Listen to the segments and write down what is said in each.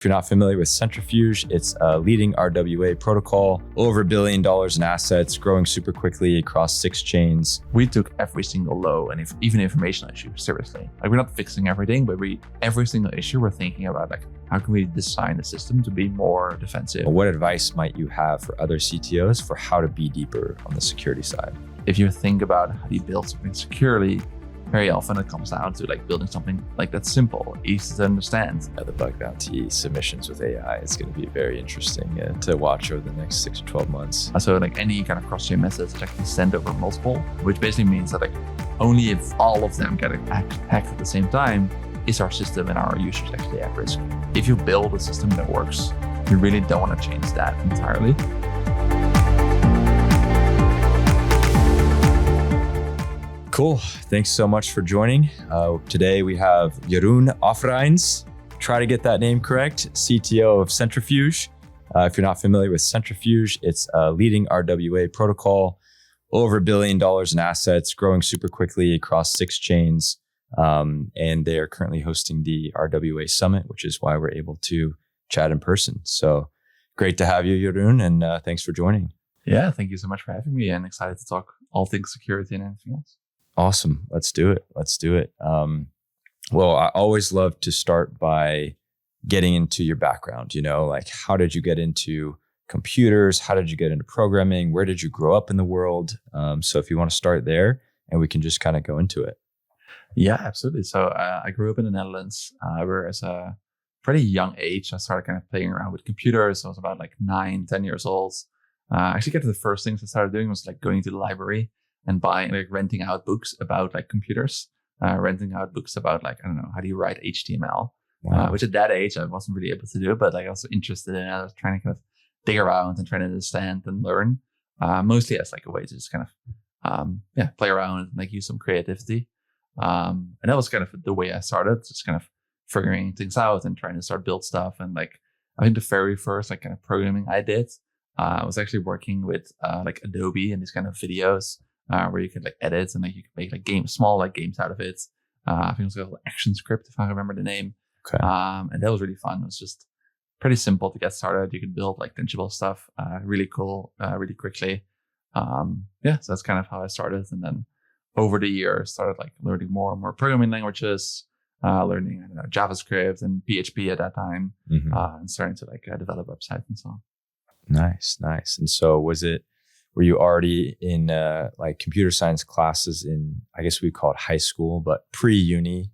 If you're not familiar with Centrifuge, it's a leading RWA protocol, over $1 billion in assets, growing super quickly across 6 chains. We took every single low and even informational issue seriously. Like, we're not fixing everything, but every single issue we're thinking about, like, how can we design the system to be more defensive? What advice might you have for other CTOs for how to be deeper on the security side? If you think about how do you build something securely, very often it comes down to like building something like that's simple, easy to understand. The bug bounty submissions with AI is going to be very interesting to watch over the next 6 to 12 months. So like any kind of cross-chain message that can send over multiple, which basically means that like only if all of them get hacked at the same time is our system and our users actually at risk. If you build a system that works, you really don't want to change that entirely. Cool. Thanks so much for joining. Today we have Jeroen Offerijns. Try to get that name correct. CTO of Centrifuge. If you're not familiar with Centrifuge, it's a leading RWA protocol, over $1 billion in assets, growing super quickly across 6 chains. And they are currently hosting the RWA Summit, which is why we're able to chat in person. So great to have you, Jeroen, and thanks for joining. Yeah, thank you so much for having me, and excited to talk all things security and anything else. Awesome. Let's do it. Well, I always love to start by getting into your background, like how did you get into computers? How did you get into programming? Where did you grow up in the world? So if you want to start there and we can just kind of go into it. Yeah, absolutely. So I grew up in the Netherlands where as a pretty young age, I started kind of playing around with computers. I was about like 9, 10 years old. Actually, the first things I started doing was like going to the library and buying, like renting out books about like computers, renting out books about like, I don't know, how do you write HTML, Wow. which at that age I wasn't really able to do, but like I was interested in it. I was trying to kind of dig around and trying to understand and learn, mostly as like a way to just kind of, play around and like use some creativity. And that was kind of the way I started, just kind of figuring things out and trying to start build stuff. And like, I think the very first like kind of programming I did, I was actually working with like Adobe and these kind of videos where you could like edit and like you could make like small games out of it. I think it was called Action Script, if I remember the name. Okay. And that was really fun. It was just pretty simple to get started. You could build like tangible stuff, really cool, really quickly. So that's kind of how I started. And then over the years, started like learning more and more programming languages, learning JavaScript and PHP at that time, and starting to like develop websites and so on. Nice. And so were you already in like computer science classes in, I guess we call it high school, but pre-uni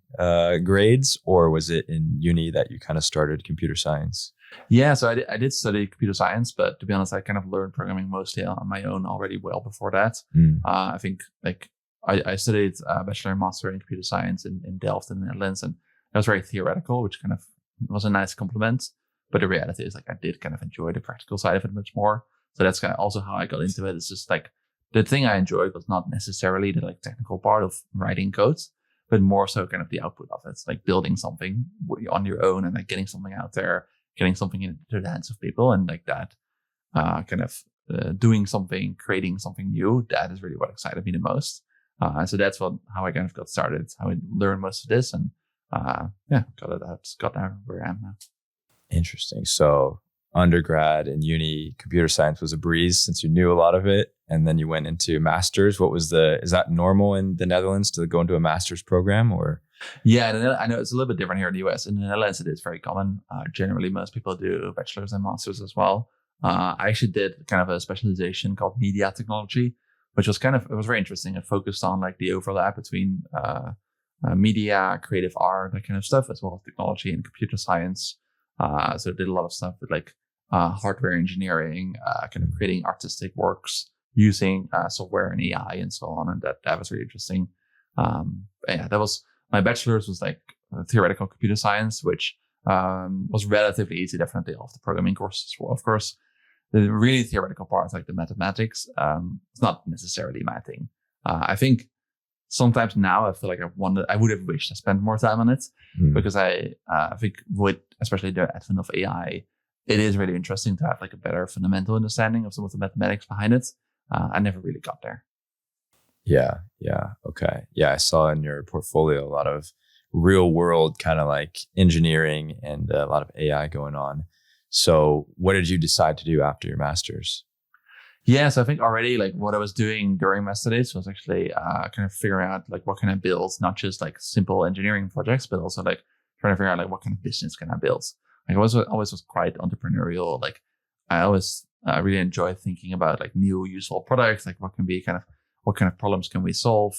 grades, or was it in uni that you kind of started computer science? Yeah, so I did study computer science, but to be honest, I kind of learned programming mostly on my own already well before that. I think like I studied bachelor and master in computer science in Delft in the Netherlands, and that was very theoretical, which kind of was a nice compliment. But the reality is like I did kind of enjoy the practical side of it much more. So that's kind of also how I got into it. It's just like the thing I enjoyed was not necessarily the like technical part of writing codes, but more so kind of the output of it. It's like building something on your own and like getting something out there, getting something into the hands of people, and like that doing something, creating something new. That is really what excited me the most. And so that's how I kind of got started, how I learned most of this, and got there where I am now. Interesting. So undergrad and uni, computer science was a breeze since you knew a lot of it. And then you went into masters. Is that normal in the Netherlands to go into a master's program or? Yeah, I know it's a little bit different here in the US. In the Netherlands, it is very common. Generally, most people do bachelor's and master's as well. I actually did kind of a specialization called media technology, which was it was very interesting. It focused on like the overlap between media, creative art, that kind of stuff, as well as technology and computer science. So I did a lot of stuff with like hardware engineering, kind of creating artistic works using software and AI and so on. And that was really interesting. That was my bachelor's was like theoretical computer science, which was relatively easy, definitely off the programming courses. Well, of course, the really theoretical parts like the mathematics, it's not necessarily my thing. I think sometimes now I feel like I would have wished I spent more time on it because I think with especially the advent of AI, it is really interesting to have like a better fundamental understanding of some of the mathematics behind it. I never really got there. Yeah. Okay. Yeah. I saw in your portfolio a lot of real world kind of like engineering and a lot of AI going on. So what did you decide to do after your master's? Yeah, so I think already like what I was doing during my studies was actually kind of figuring out like what can I build, not just like simple engineering projects, but also like trying to figure out like what kind of business can I build. Like I always was quite entrepreneurial. Like I always really enjoy thinking about like new useful products, like what kind of problems can we solve.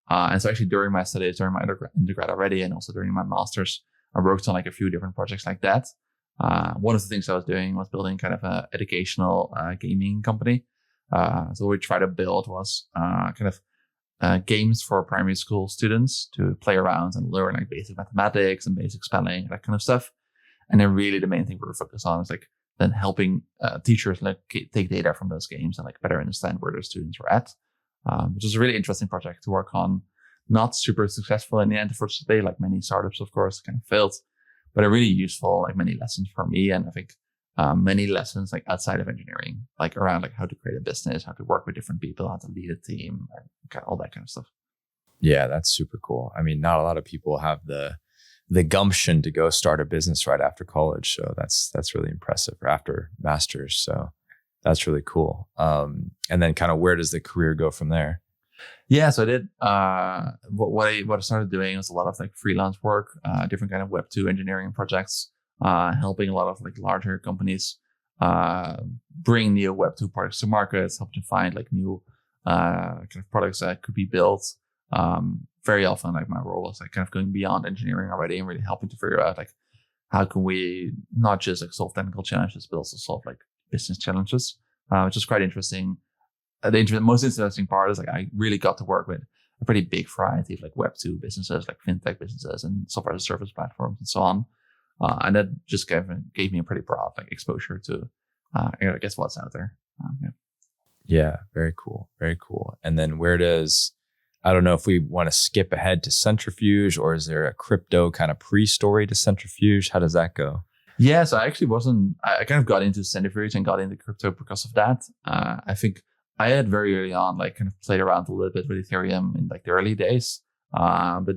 And so actually during my studies, during my undergrad already, and also during my master's, I worked on like a few different projects like that. One of the things I was doing was building kind of an educational gaming company. So what we tried to build was games for primary school students to play around and learn like basic mathematics and basic spelling, that kind of stuff. And then really the main thing we were focused on is like then helping teachers like take data from those games and like better understand where their students were at, which was a really interesting project to work on. Not super successful in the end, unfortunately, like many startups, of course, kind of failed, but a really useful, like many lessons for me. And I think many lessons like outside of engineering, like around like how to create a business, how to work with different people, how to lead a team, and all that kind of stuff. Yeah, that's super cool. I mean, not a lot of people have the gumption to go start a business right after college. So that's really impressive, or after master's. So that's really cool. And then kind of where does the career go from there? Yeah, so I did what I started doing was a lot of like freelance work, different kind of Web2 engineering projects, helping a lot of like larger companies bring new Web2 products to markets, help to find like new kind of products that could be built. Very often, like my role was like kind of going beyond engineering already and really helping to figure out like how can we not just like solve technical challenges, but also solve like business challenges, which is quite interesting. The most interesting part is like I really got to work with a pretty big variety of like Web2 businesses, like fintech businesses and software as a service platforms and so on. And that just gave me a pretty broad like exposure to, I guess, what's out there. Yeah, very cool. Very cool. And then I don't know if we want to skip ahead to Centrifuge, or is there a crypto kind of pre-story to Centrifuge? How does that go? Yeah, so I kind of got into Centrifuge and got into crypto because of that. I think I had very early on, like kind of played around a little bit with Ethereum in like the early days, but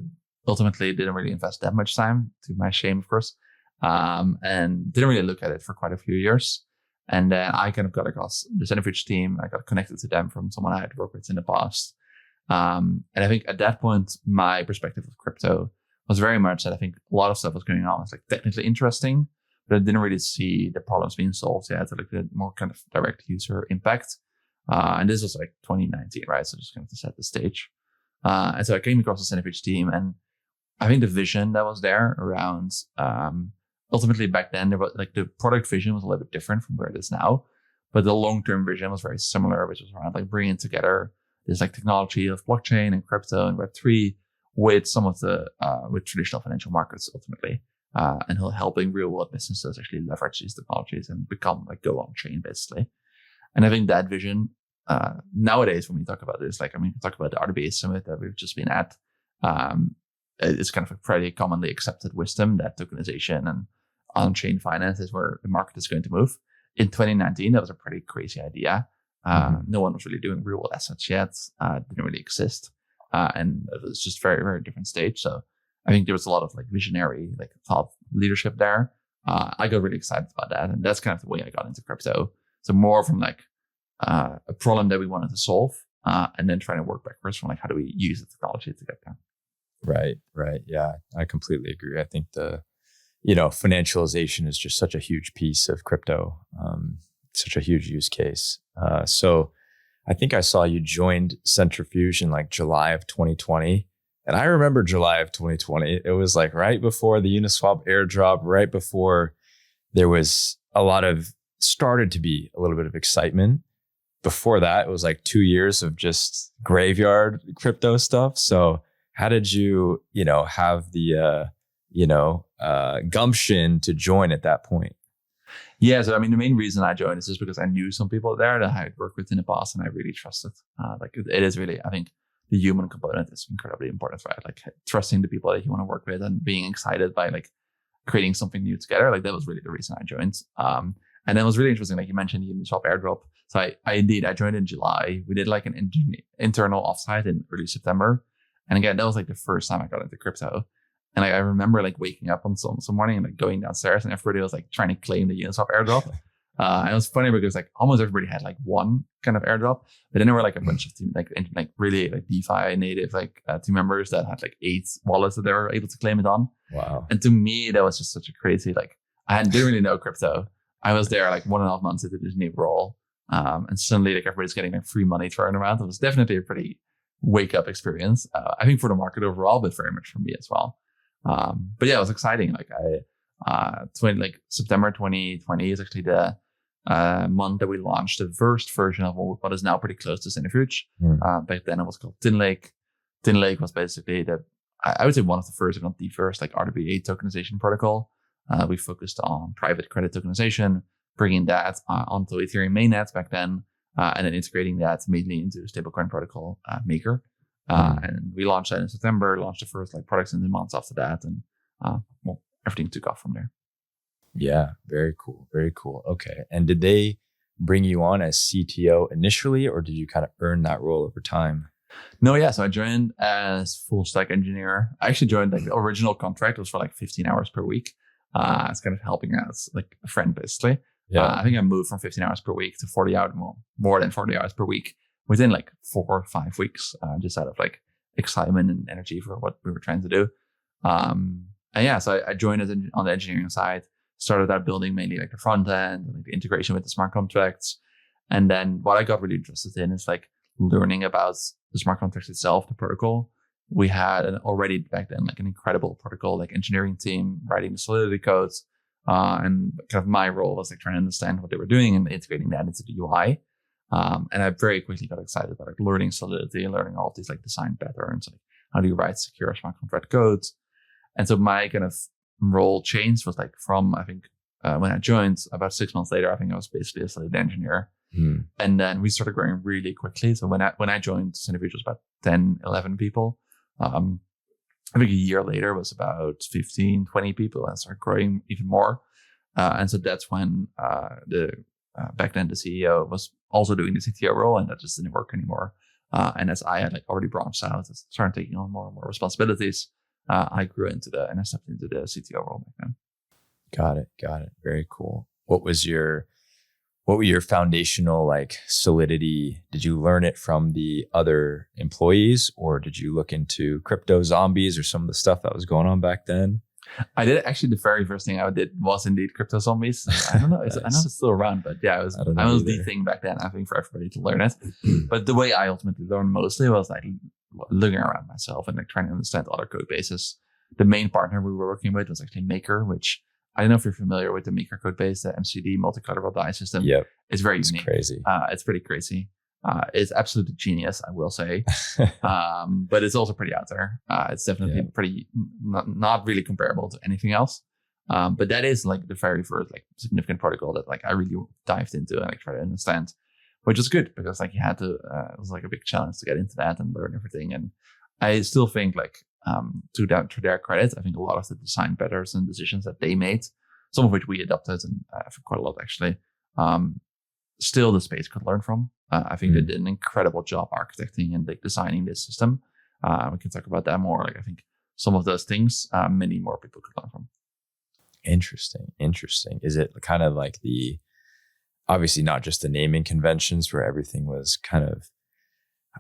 ultimately didn't really invest that much time, to my shame, of course, and didn't really look at it for quite a few years. And then I kind of got across the Centrifuge team. I got connected to them from someone I had worked with in the past. And I think at that point, my perspective of crypto was very much that I think a lot of stuff was going on. It's like technically interesting, but I didn't really see the problems being solved yet, like the more kind of direct user impact. And this was like 2019, right? So just kind of to set the stage. And so I came across the Centrifuge team, and I think the vision that was there around, ultimately back then, there was like the product vision was a little bit different from where it is now, but the long-term vision was very similar, which was around like bringing together this like technology of blockchain and crypto and Web3 with some of the, with traditional financial markets ultimately, and helping real world businesses actually leverage these technologies and become like go on chain basically. And I think that vision, nowadays, when we talk about this, like, I mean, we talk about the RWA Summit that we've just been at. It's kind of a pretty commonly accepted wisdom that tokenization and on-chain finance is where the market is going to move. In 2019, that was a pretty crazy idea. No one was really doing real world assets yet. Didn't really exist. And it was just very, very different stage. So I think there was a lot of like visionary, like thought leadership there. I got really excited about that. And that's kind of the way I got into crypto. So more from like, a problem that we wanted to solve, and then trying to work backwards from like how do we use the technology to get there. Right. Yeah, I completely agree. I think financialization is just such a huge piece of crypto, such a huge use case. So I think I saw you joined Centrifuge in like July of 2020. And I remember July of 2020. It was like right before the Uniswap airdrop, right before there was started to be a little bit of excitement. Before that, it was like 2 years of just graveyard crypto stuff. So how did you, have the, gumption to join at that point? Yeah. So, I mean, the main reason I joined is just because I knew some people there that I had worked with in the past and I really trusted. Like it is really, I think the human component is incredibly important, right? Like trusting the people that you want to work with and being excited by like creating something new together. Like that was really the reason I joined. And it was really interesting. Like you mentioned the Uniswap airdrop. So I joined in July. We did like an internal offsite in early September. And again, that was like the first time I got into crypto. And I remember like waking up on some morning and like going downstairs and everybody was like trying to claim the Uniswap airdrop. And it was funny because like almost everybody had like one kind of airdrop, but then there were like a bunch of team, like really like DeFi native like team members that had like 8 wallets that they were able to claim it on. Wow. And to me, that was just such a crazy, like didn't really know crypto. I was there like 1.5 months into this new role. And suddenly like everybody's getting like free money thrown around. It was definitely a pretty wake up experience. I think for the market overall, but very much for me as well. But yeah, it was exciting. Like September 2020 is actually the month that we launched the first version of what is now pretty close to Centrifuge. Back then it was called Tin Lake. Tin Lake was basically I would say one of the first, if not the first, like RWA tokenization protocol. We focused on private credit tokenization, bringing that onto Ethereum mainnet back then, and then integrating that mainly into the stablecoin protocol Maker. And we launched that in September, launched the first like products in the months after that, and everything took off from there. Yeah, very cool. Very cool. Okay. And did they bring you on as CTO initially, or did you kind of earn that role over time? No, yeah. So I joined as full stack engineer. I actually joined like the original contract was for like 15 hours per week. It's kind of helping out like a friend basically. Yeah. I think I moved from 15 hours per week to 40 hours, more than 40 hours per week within like 4 or 5 weeks, just out of like excitement and energy for what we were trying to do. And yeah, so I joined on the engineering side, started out building mainly like the front end, like the integration with the smart contracts. And then what I got really interested in is like learning about the smart contracts itself, the protocol. We had already back then like an incredible protocol, like engineering team writing the Solidity codes. And kind of my role was like trying to understand what they were doing and integrating that into the UI. And I very quickly got excited about like learning Solidity and learning all of these like design patterns, like how do you write secure smart contract codes. And so my kind of role change was like from, I think, when I joined about 6 months later, I think I was basically a Solidity engineer. And then we started growing really quickly. So when I joined, Centrifuge was about 10, 11 people. I think a year later was about 15, 20 people and started growing even more. And so that's when back then the CEO was also doing the CTO role, and that just didn't work anymore. And as I had like already branched out, I started taking on more and more responsibilities. I grew into and I stepped into the CTO role back then. Got it. Very cool. What were your foundational like Solidity? Did you learn it from the other employees, or did you look into crypto zombies or some of the stuff that was going on back then? I did actually. The very first thing I did was indeed crypto zombies. I don't know. Nice. I know it's still around, but yeah, it was the thing back then. I think for everybody to learn it. But the way I ultimately learned mostly was like looking around myself and like trying to understand other code bases. The main partner we were working with was actually Maker, which I don't know if you're familiar with the Maker code base, the MCD multi-collateral die system. Yep. It's very unique. Crazy. It's pretty crazy. It's absolutely genius, I will say. But it's also pretty out there. It's definitely pretty not really comparable to anything else. But that is like the very first like significant protocol that like I really dived into and like try to understand, which was good because like you had to. It was like a big challenge to get into that and learn everything. And I still think like to their credit, I think a lot of the design patterns and decisions that they made, some of which we adopted and for quite a lot actually, still the space could learn from. I think they did an incredible job architecting and like designing this system. We can talk about that more. Like I think some of those things, many more people could learn from. Interesting. Is it kind of like obviously not just the naming conventions where everything was kind of,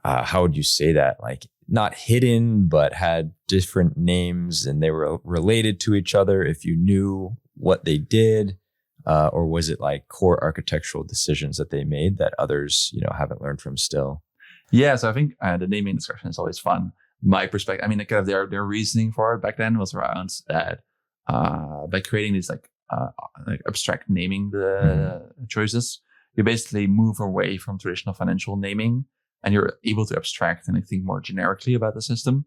how would you say that? Like not hidden, but had different names and they were related to each other if you knew what they did. Or was it like core architectural decisions that they made that others, haven't learned from still? Yeah, so I think the naming discussion is always fun. My perspective, I mean, kind of their reasoning for it back then was around that by creating these like abstract naming the choices, you basically move away from traditional financial naming, and you're able to abstract and think more generically about the system,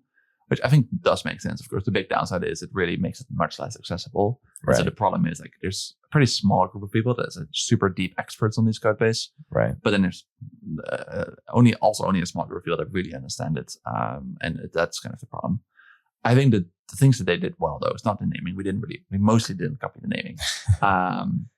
which I think does make sense. Of course, the big downside is it really makes it much less accessible. Right. So the problem is like there's a pretty small group of people that's super deep experts on this code base. Right. But then there's only a small group of people that really understand it. And that's kind of the problem. I think that the things that they did well, though, it's not the naming. We mostly didn't copy the naming.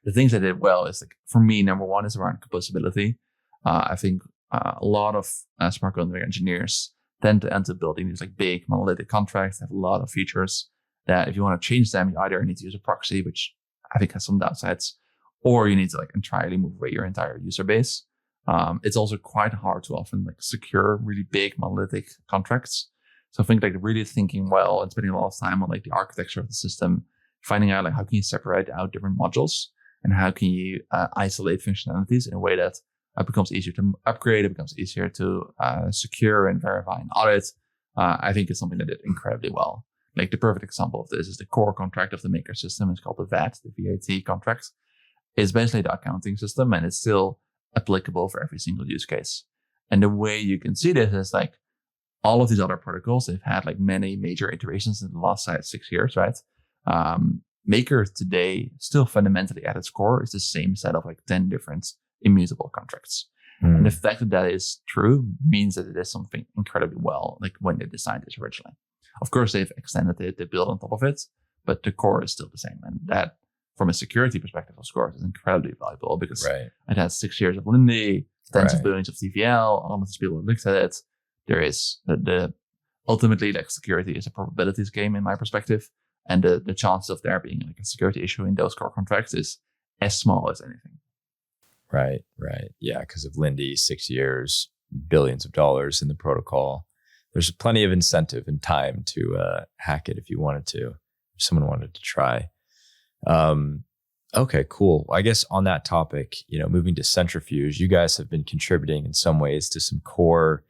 The things they did well is like, for me, number one is around composability. I think a lot of smart contract engineers tend to end up building these like big monolithic contracts that have a lot of features, that if you want to change them, you either need to use a proxy, which I think has some downsides, or you need to like entirely move away your entire user base. It's also quite hard to often like secure really big monolithic contracts. So I think like really thinking well and spending a lot of time on like the architecture of the system, finding out like how can you separate out different modules and how can you isolate functionalities in a way that it becomes easier to upgrade, it becomes easier to secure and verify and audit. I think it's something that did incredibly well. Like the perfect example of this is the core contract of the Maker system. It's called the VAT, the VAT contract. It's basically the accounting system, and it's still applicable for every single use case. And the way you can see this is like all of these other protocols, they've had like many major iterations in the last 6 years, right? Maker today still fundamentally at its core is the same set of like 10 different immutable contracts. And the fact that that is true means that it is something incredibly well, like when they designed this originally. Of course, they've extended it, they build on top of it, but the core is still the same. And that, from a security perspective, of course, is incredibly valuable because it has 6 years of Lindy, tens of billions of TVL, all of these people who looked at it. There is the ultimately like security is a probabilities game in my perspective. And the chances of there being like a security issue in those core contracts is as small as anything. Right. Yeah, because of Lindy, 6 years, billions of dollars in the protocol. There's plenty of incentive and time to hack it if you wanted to, if someone wanted to try. Okay, cool. I guess on that topic, moving to Centrifuge, you guys have been contributing in some ways to some core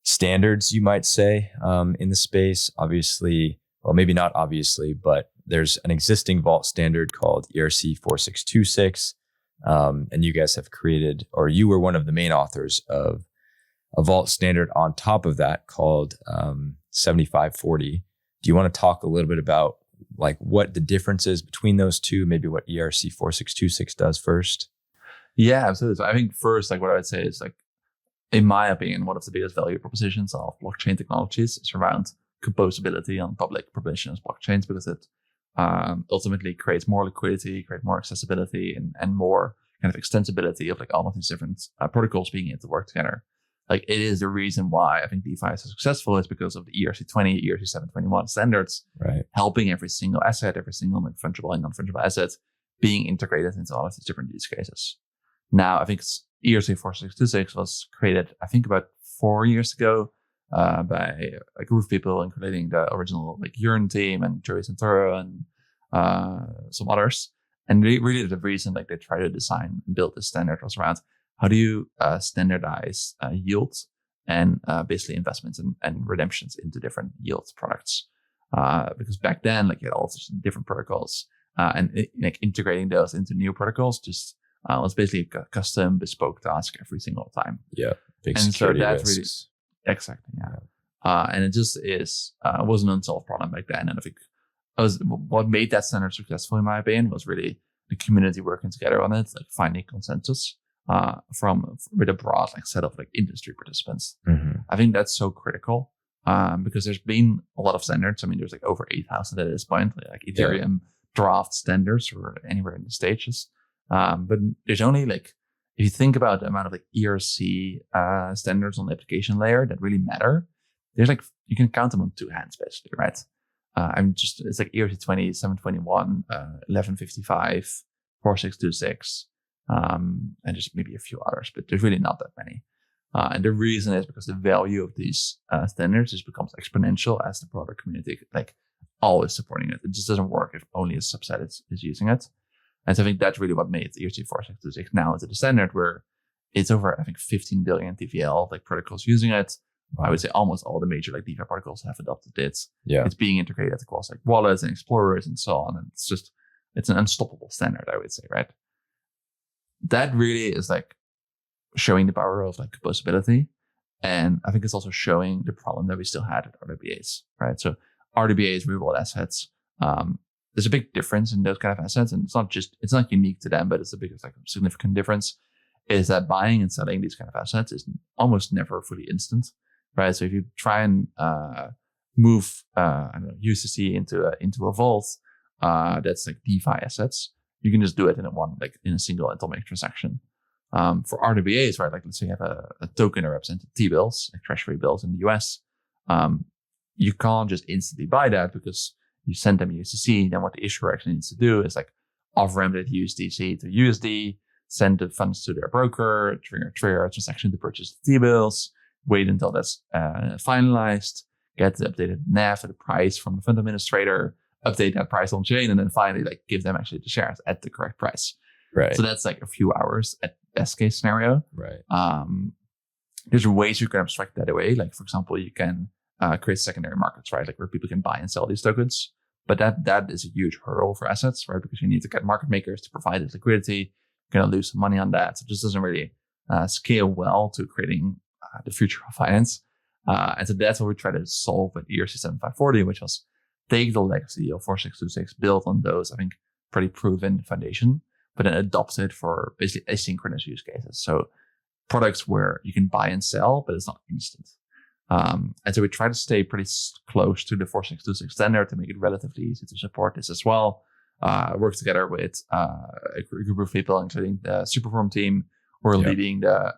standards, you might say, in the space. Obviously, well, maybe not obviously, but there's an existing vault standard called ERC 4626. And you guys have created, or you were one of the main authors of a vault standard on top of that called 7540. Do you want to talk a little bit about like what the difference is between those two, maybe what ERC 4626 does first? Yeah, absolutely. So I think first, like what I would say is like, in my opinion, one of the biggest value propositions of blockchain technologies is around composability on public permissionless blockchains, because it ultimately creates more liquidity, creates more accessibility, and more kind of extensibility of like all of these different protocols being able to work together. Like it is the reason why I think DeFi is so successful is because of the ERC20, ERC 721 standards, helping every single asset, every single like fungible and non-fungible asset being integrated into all of these different use cases. Now, I think ERC 4626 was created, I think about 4 years ago by a group of people, including the original like Yearn team and Joey Santoro and some others. And really the reason like they try to design and build this standard was around how do you standardize yields and basically investments and redemptions into different yield products? Because back then, like you had all sorts of different protocols and like integrating those into new protocols just was basically a custom bespoke task every single time. Yeah, big and security so that risks. Really exactly, yeah. And it just is was an unsolved problem back then. And I think what made that standard successful, in my opinion, was really the community working together on it, like finding consensus with a broad like set of like industry participants. I think that's so critical because there's been a lot of standards. I mean, there's like over 8,000 at this point, like Ethereum draft standards or anywhere in the stages. But there's only like, if you think about the amount of like ERC standards on the application layer that really matter, there's like, you can count them on two hands basically, right? It's like ERC 20, 721, 1155, 4626, and just maybe a few others, but there's really not that many. And the reason is because the value of these standards just becomes exponential as the broader community like always supporting it. It just doesn't work if only a subset is using it. And so I think that's really what made ERC 4626 now into the standard, where it's over, I think, 15 billion TVL like protocols using it. I would say almost all the major like DeFi protocols have adopted it. Yeah. It's being integrated across like wallets and explorers and so on. And it's an unstoppable standard, I would say, right? That really is like showing the power of like composability. And I think it's also showing the problem that we still had at RWAs, right? So RWAs, real world assets, there's a big difference in those kind of assets. And it's not unique to them, but it's the biggest like significant difference is that buying and selling these kind of assets is almost never fully instant, right? So if you try and move USDC into a vault that's like DeFi assets, you can just do it in a single atomic transaction. For RWAs, right? Like let's say you have a token that represents T-bills, like treasury bills in the US. You can't just instantly buy that because you send them USDC. Then what the issuer actually needs to do is like off-ramp that USDC to USD, send the funds to their broker, trigger a transaction to purchase the T-bills, wait until that's finalized, get the updated NAV, the price from the fund administrator, update that price on chain, and then finally like give them actually the shares at the correct price. Right. So that's like a few hours at best case scenario. Right. There's ways you can abstract that away. Like for example, you can create secondary markets, right? Like where people can buy and sell these tokens. But that is a huge hurdle for assets, right? Because you need to get market makers to provide this liquidity. You're going to lose some money on that. So it just doesn't really scale well to creating the future of finance. And so that's what we try to solve with ERC-7540, which was take the legacy of 4626, build on those, I think, pretty proven foundation, but then adopt it for basically asynchronous use cases. So products where you can buy and sell, but it's not instant. And so we try to stay pretty close to the 4626 standard to make it relatively easy to support this as well. Work together with a group of people, including the Superform team, who are leading the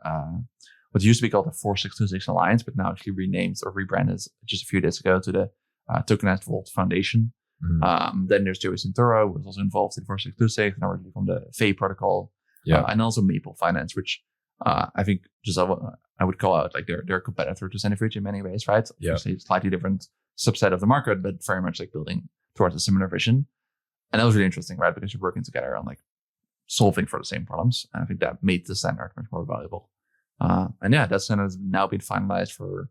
what used to be called the 4626 Alliance, but now actually renamed or rebranded just a few days ago to the Tokenized Vault Foundation. Then there's Joey Centura, who was also involved in 4626 and originally from the FEI protocol, and also Maple Finance, which I think just I would call out like they're a competitor to Centrifuge in many ways, right? Obviously, slightly different subset of the market, but very much like building towards a similar vision. And that was really interesting, right? Because you're working together on like solving for the same problems. And I think that made the standard much more valuable. And yeah, that standard has now been finalized for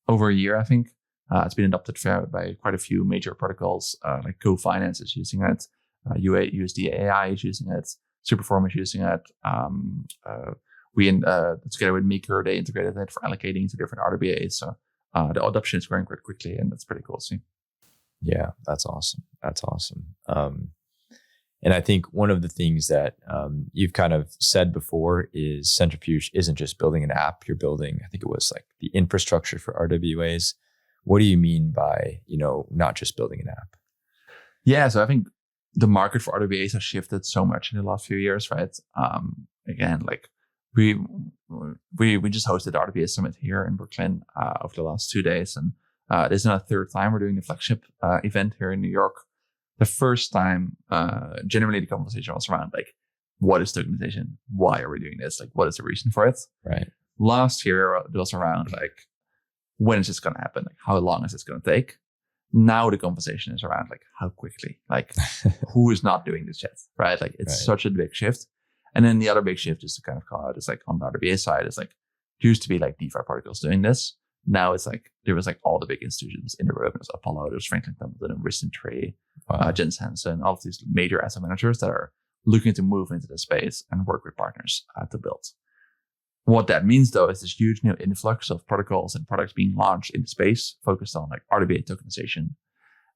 over a year, I think. It's been adopted by quite a few major protocols, like Co-Finance is using it, USD AI is using it, Superform is using it. We together with Maker, they integrated it for allocating to different RWAs. So the adoption is growing quite quickly, and that's pretty cool to see. Yeah, that's awesome. That's awesome. And I think one of the things that you've kind of said before is Centrifuge isn't just building an app. You're building, I think it was like the infrastructure for RWAs. What do you mean by, not just building an app? Yeah, so I think the market for RWAs has shifted so much in the last few years, right? Again, like we just hosted RWA Summit here in Brooklyn over the last 2 days, and this is our third time we're doing the flagship event here in New York. The first time, generally the conversation was around like, what is tokenization? Why are we doing this? Like, what is the reason for it? Right. Last year it was around like, when is this going to happen? Like, how long is this going to take? Now the conversation is around like, how quickly? Like, who is not doing this yet? Right? Like, it's such a big shift. And then the other big shift, just to kind of call out, is like on the RWA side, it's like, it used to be like DeFi protocols doing this. Now it's like, there was like all the big institutions in the room. There's Apollo, there's Franklin Templeton, Recently, Jens Hansen, all of these major asset managers that are looking to move into the space and work with partners to build. What that means, though, is this huge new influx of protocols and products being launched in the space focused on like RWA tokenization.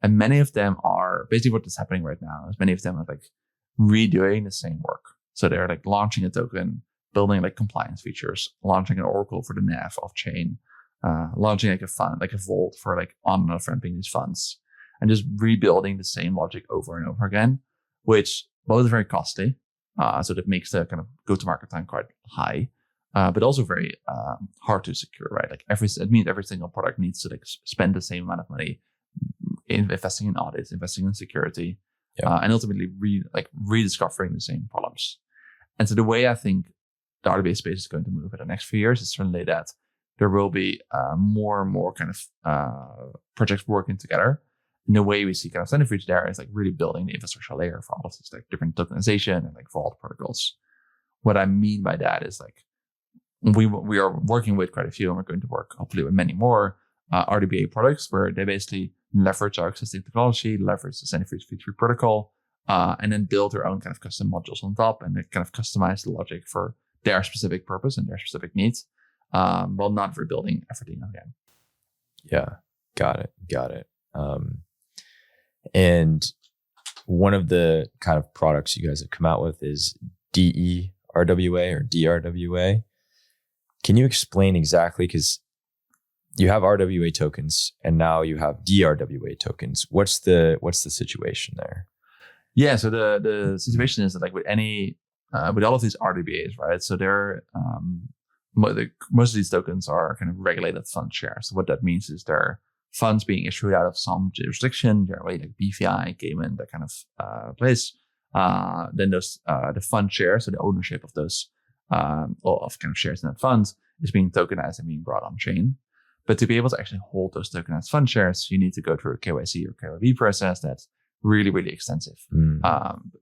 And many of them are basically what is happening right now is many of them are like redoing the same work. So they're like launching a token, building like compliance features, launching an oracle for the NAV off chain, launching like a fund, like a vault for like on and off ramping these funds, and just rebuilding the same logic over and over again, which both is very costly. So that makes the kind of go-to-market time quite high. But also very hard to secure, right? Like it means every single product needs to like spend the same amount of money investing in audits, investing in security, and ultimately rediscovering the same problems. And so the way I think the RWA space is going to move in the next few years is certainly that there will be more and more kind of projects working together. And the way we see kind of Centrifuge there is like really building the infrastructure layer for all of these like different tokenization and like vault protocols. What I mean by that is like, we are working with quite a few, and we're going to work hopefully with many more RWA products where they basically leverage our existing technology, leverage the Centrifuge V3 protocol, and then build their own kind of custom modules on top, and they kind of customize the logic for their specific purpose and their specific needs, while not rebuilding everything again. Yeah, got it. And one of the kind of products you guys have come out with is DE-RWA or DE-RWA. Can you explain exactly, because you have RWA tokens and now you have DE-RWA tokens. What's the situation there? Yeah, so the situation is that like with all of these RWAs, right? So they're most of these tokens are kind of regulated fund shares. So what that means is they're funds being issued out of some jurisdiction, generally like BVI, Cayman, that kind of place. Then those the fund shares, so the ownership of those of kind of shares in that funds is being tokenized and being brought on chain. But to be able to actually hold those tokenized fund shares, you need to go through a KYC or KYB process that's really, really extensive.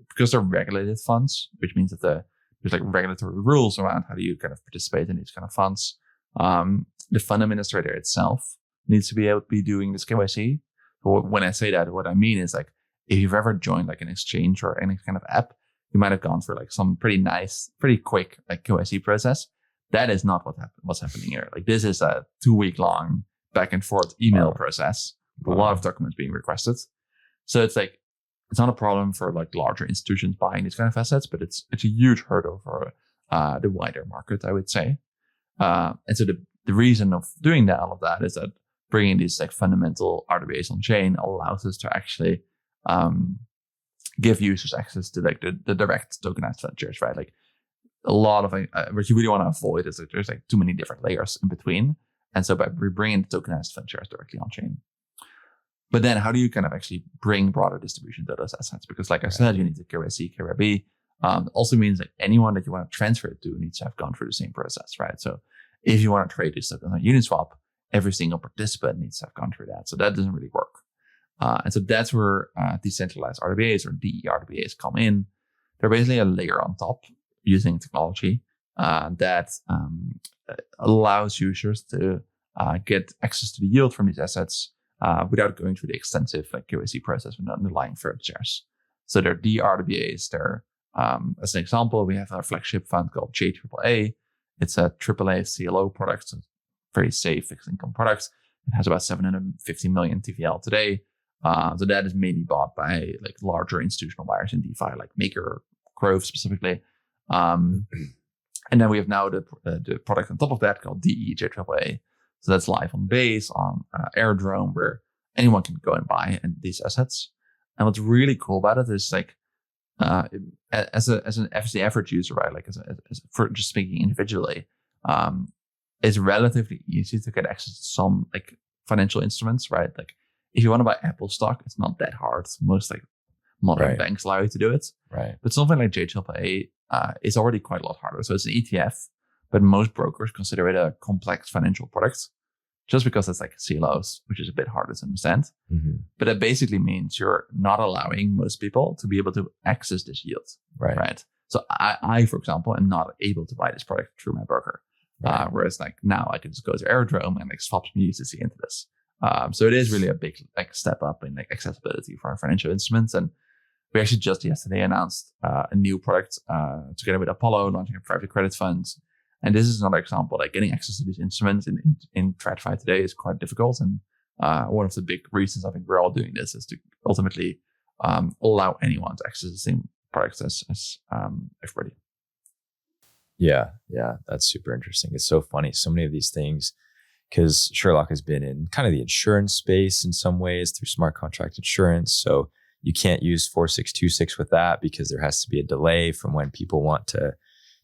Because they're regulated funds, which means that there's like regulatory rules around how do you kind of participate in these kind of funds. The fund administrator itself needs to be able to be doing this KYC. So when I say that, what I mean is like, if you've ever joined like an exchange or any kind of app, you might have gone through like some pretty nice, pretty quick like KYC process. That is not what's happening here. Like this is a 2-week long back and forth email process with a lot of documents being requested. So it's like, it's not a problem for like larger institutions buying these kind of assets, but it's a huge hurdle for the wider market, I would say. And so the reason of doing that, all of that, is that bringing these like fundamental RWAs on chain allows us to actually give users access to like the direct tokenized fund shares, right? Like a lot of what you really want to avoid is that there's like too many different layers in between. And so by bringing the tokenized fund shares directly on chain. But then how do you kind of actually bring broader distribution to those assets? Because like I said, you need to KYC, KYB. Also means that anyone that you want to transfer it to needs to have gone through the same process, right? So if you want to trade these tokens on Uniswap, every single participant needs to have gone through that. So that doesn't really work. And so that's where decentralized RWAs or DE-RWAs come in. They're basically a layer on top using technology that allows users to get access to the yield from these assets without going through the extensive like KYC process with the underlying firm shares. So they're DE-RWAs. They're, as an example, we have our flagship fund called JAAA. It's a AAA CLO product, so very safe fixed income product. It has about 750 million TVL today. So that is mainly bought by like larger institutional buyers in DeFi, like MakerDAO specifically. And then we have now the product on top of that called DE-RWA. So that's live on Base, on airdrop, where anyone can go and buy these assets. And what's really cool about it is like, as the average user, right? Like for just speaking individually, it's relatively easy to get access to some like financial instruments, right? Like if you want to buy Apple stock, it's not that hard. Most like modern banks allow you to do it. Right. But something like JAAA is already quite a lot harder. So it's an ETF, but most brokers consider it a complex financial product just because it's like CLOs, which is a bit harder to understand. Mm-hmm. But that basically means you're not allowing most people to be able to access this yield. Right. So I, for example, am not able to buy this product through my broker. Whereas like now I can just go to airdrop and like swap some USDC into this. So it is really a big like step up in like accessibility for our financial instruments. And we actually just yesterday announced a new product together with Apollo, launching a private credit fund. And this is another example, like getting access to these instruments in TradFi today is quite difficult. And one of the big reasons I think we're all doing this is to ultimately allow anyone to access the same products as everybody. Yeah, that's super interesting. It's so funny. So many of these things, because Sherlock has been in kind of the insurance space in some ways through smart contract insurance. So you can't use 4626 with that because there has to be a delay from when people want to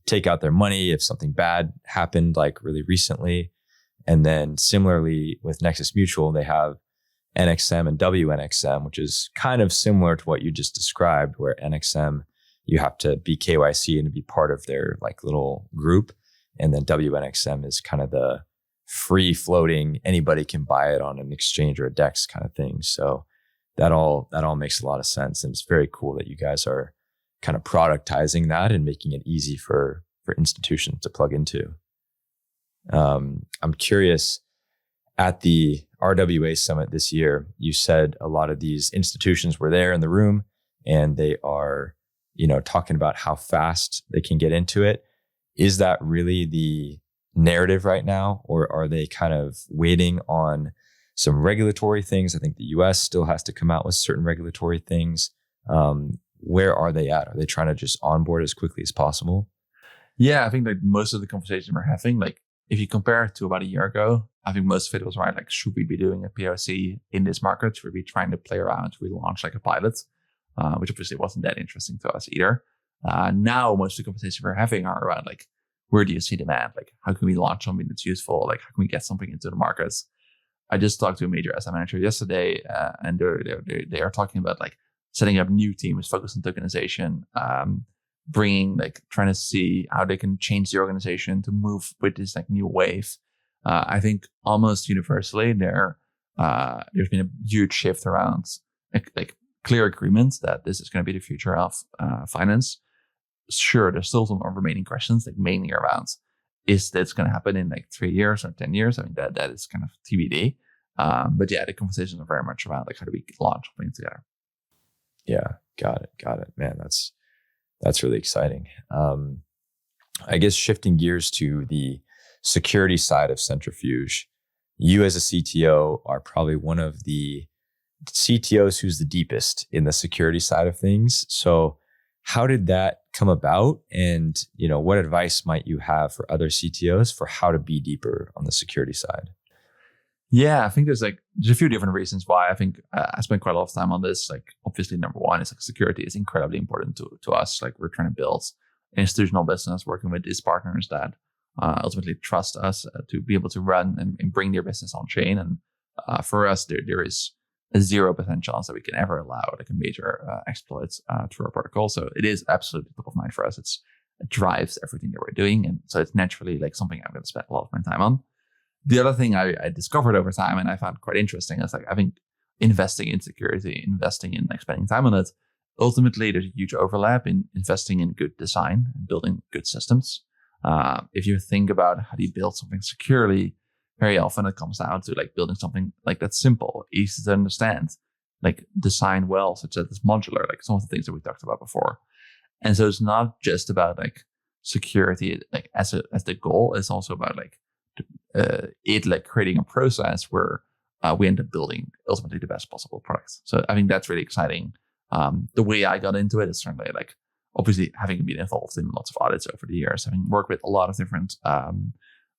take out their money if something bad happened like really recently. And then similarly with Nexus Mutual, they have NXM and WNXM, which is kind of similar to what you just described, where NXM, you have to be KYC and be part of their like little group. And then WNXM is kind of the free floating, anybody can buy it on an exchange or a DEX kind of thing. So that all makes a lot of sense. And it's very cool that you guys are kind of productizing that and making it easy for institutions to plug into. I'm curious, at the RWA Summit this year, you said a lot of these institutions were there in the room and they are, talking about how fast they can get into it. Is that really the narrative right now, or are they kind of waiting on some regulatory things? I think the US still has to come out with certain regulatory things. Where are they at? Are they trying to just onboard as quickly as possible? Yeah, I think like most of the conversation we're having, like if you compare it to about a year ago, I think most of it was right. Like, should we be doing a POC in this market? Should we be trying to play around? Should we launch like a pilot? Which obviously wasn't that interesting to us either. Now most of the conversations we're having are around like, where do you see demand? Like, how can we launch something that's useful? Like, how can we get something into the markets? I just talked to a major asset manager yesterday, and they are talking about like setting up new teams focused on tokenization, trying to see how they can change the organization to move with this like new wave. I think almost universally there's been a huge shift around like clear agreements that this is going to be the future of finance. Sure, there's still some remaining questions, like mainly around, is this going to happen in like 3 years or 10 years? I mean, that is kind of TBD. But yeah, the conversations are very much around like how do we launch something together. Yeah, got it. Man, that's really exciting. I guess shifting gears to the security side of Centrifuge, you as a CTO are probably one of the CTOs who's the deepest in the security side of things. So how did that come about? And, what advice might you have for other CTOs for how to be deeper on the security side? Yeah, I think there's a few different reasons why. I think I spent quite a lot of time on this. Like, obviously, number one is like security is incredibly important to us. Like, we're trying to build an institutional business working with these partners that ultimately trust us to be able to run and bring their business on chain. And for us, there is a 0% chance that we can ever allow like a major exploit through our protocol. So it is absolutely top of mind for us. It drives everything that we're doing, and so it's naturally like something I'm going to spend a lot of my time on. The other thing I discovered over time and I found quite interesting is like I think investing in security, investing in like spending time on it, ultimately there's a huge overlap in investing in good design and building good systems. If you think about how do you build something securely, very often it comes down to like building something like that's simple, easy to understand, like design well, such that it's modular, like some of the things that we talked about before. And so it's not just about like security like as the goal. It's also about like creating a process where we end up building ultimately the best possible product. So I think that's really exciting. The way I got into it is certainly like obviously having been involved in lots of audits over the years, having worked with a lot of different